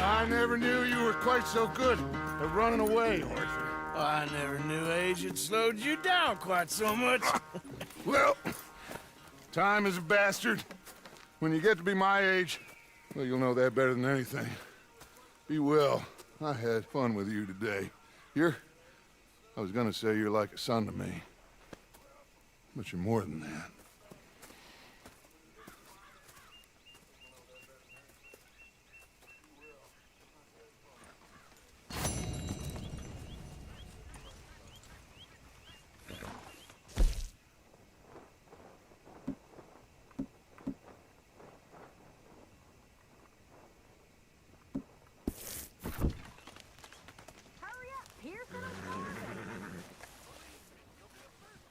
I never knew you were quite so good at running away, Arthur. I never knew age had slowed you down quite so much. Well, time is a bastard. When you get to be my age, well, you'll know that better than anything. Be well. I had fun with you today. I was gonna say you're like a son to me. But you're more than that.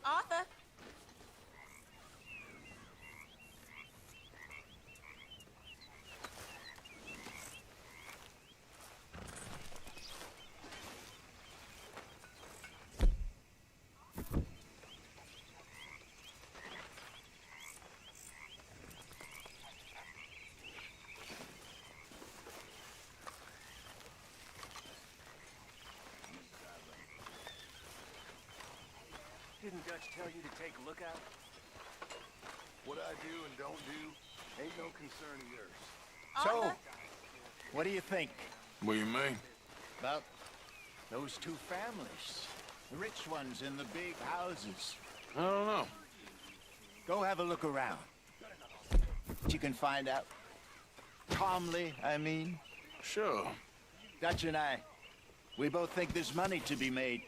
Arthur. Didn't Dutch tell you to take a look out? What I do and don't do ain't no concern of yours. So, what do you think? What do you mean? About those two families. The rich ones in the big houses. I don't know. Go have a look around. What you can find out. Calmly, I mean. Sure. Dutch and I, we both think there's money to be made.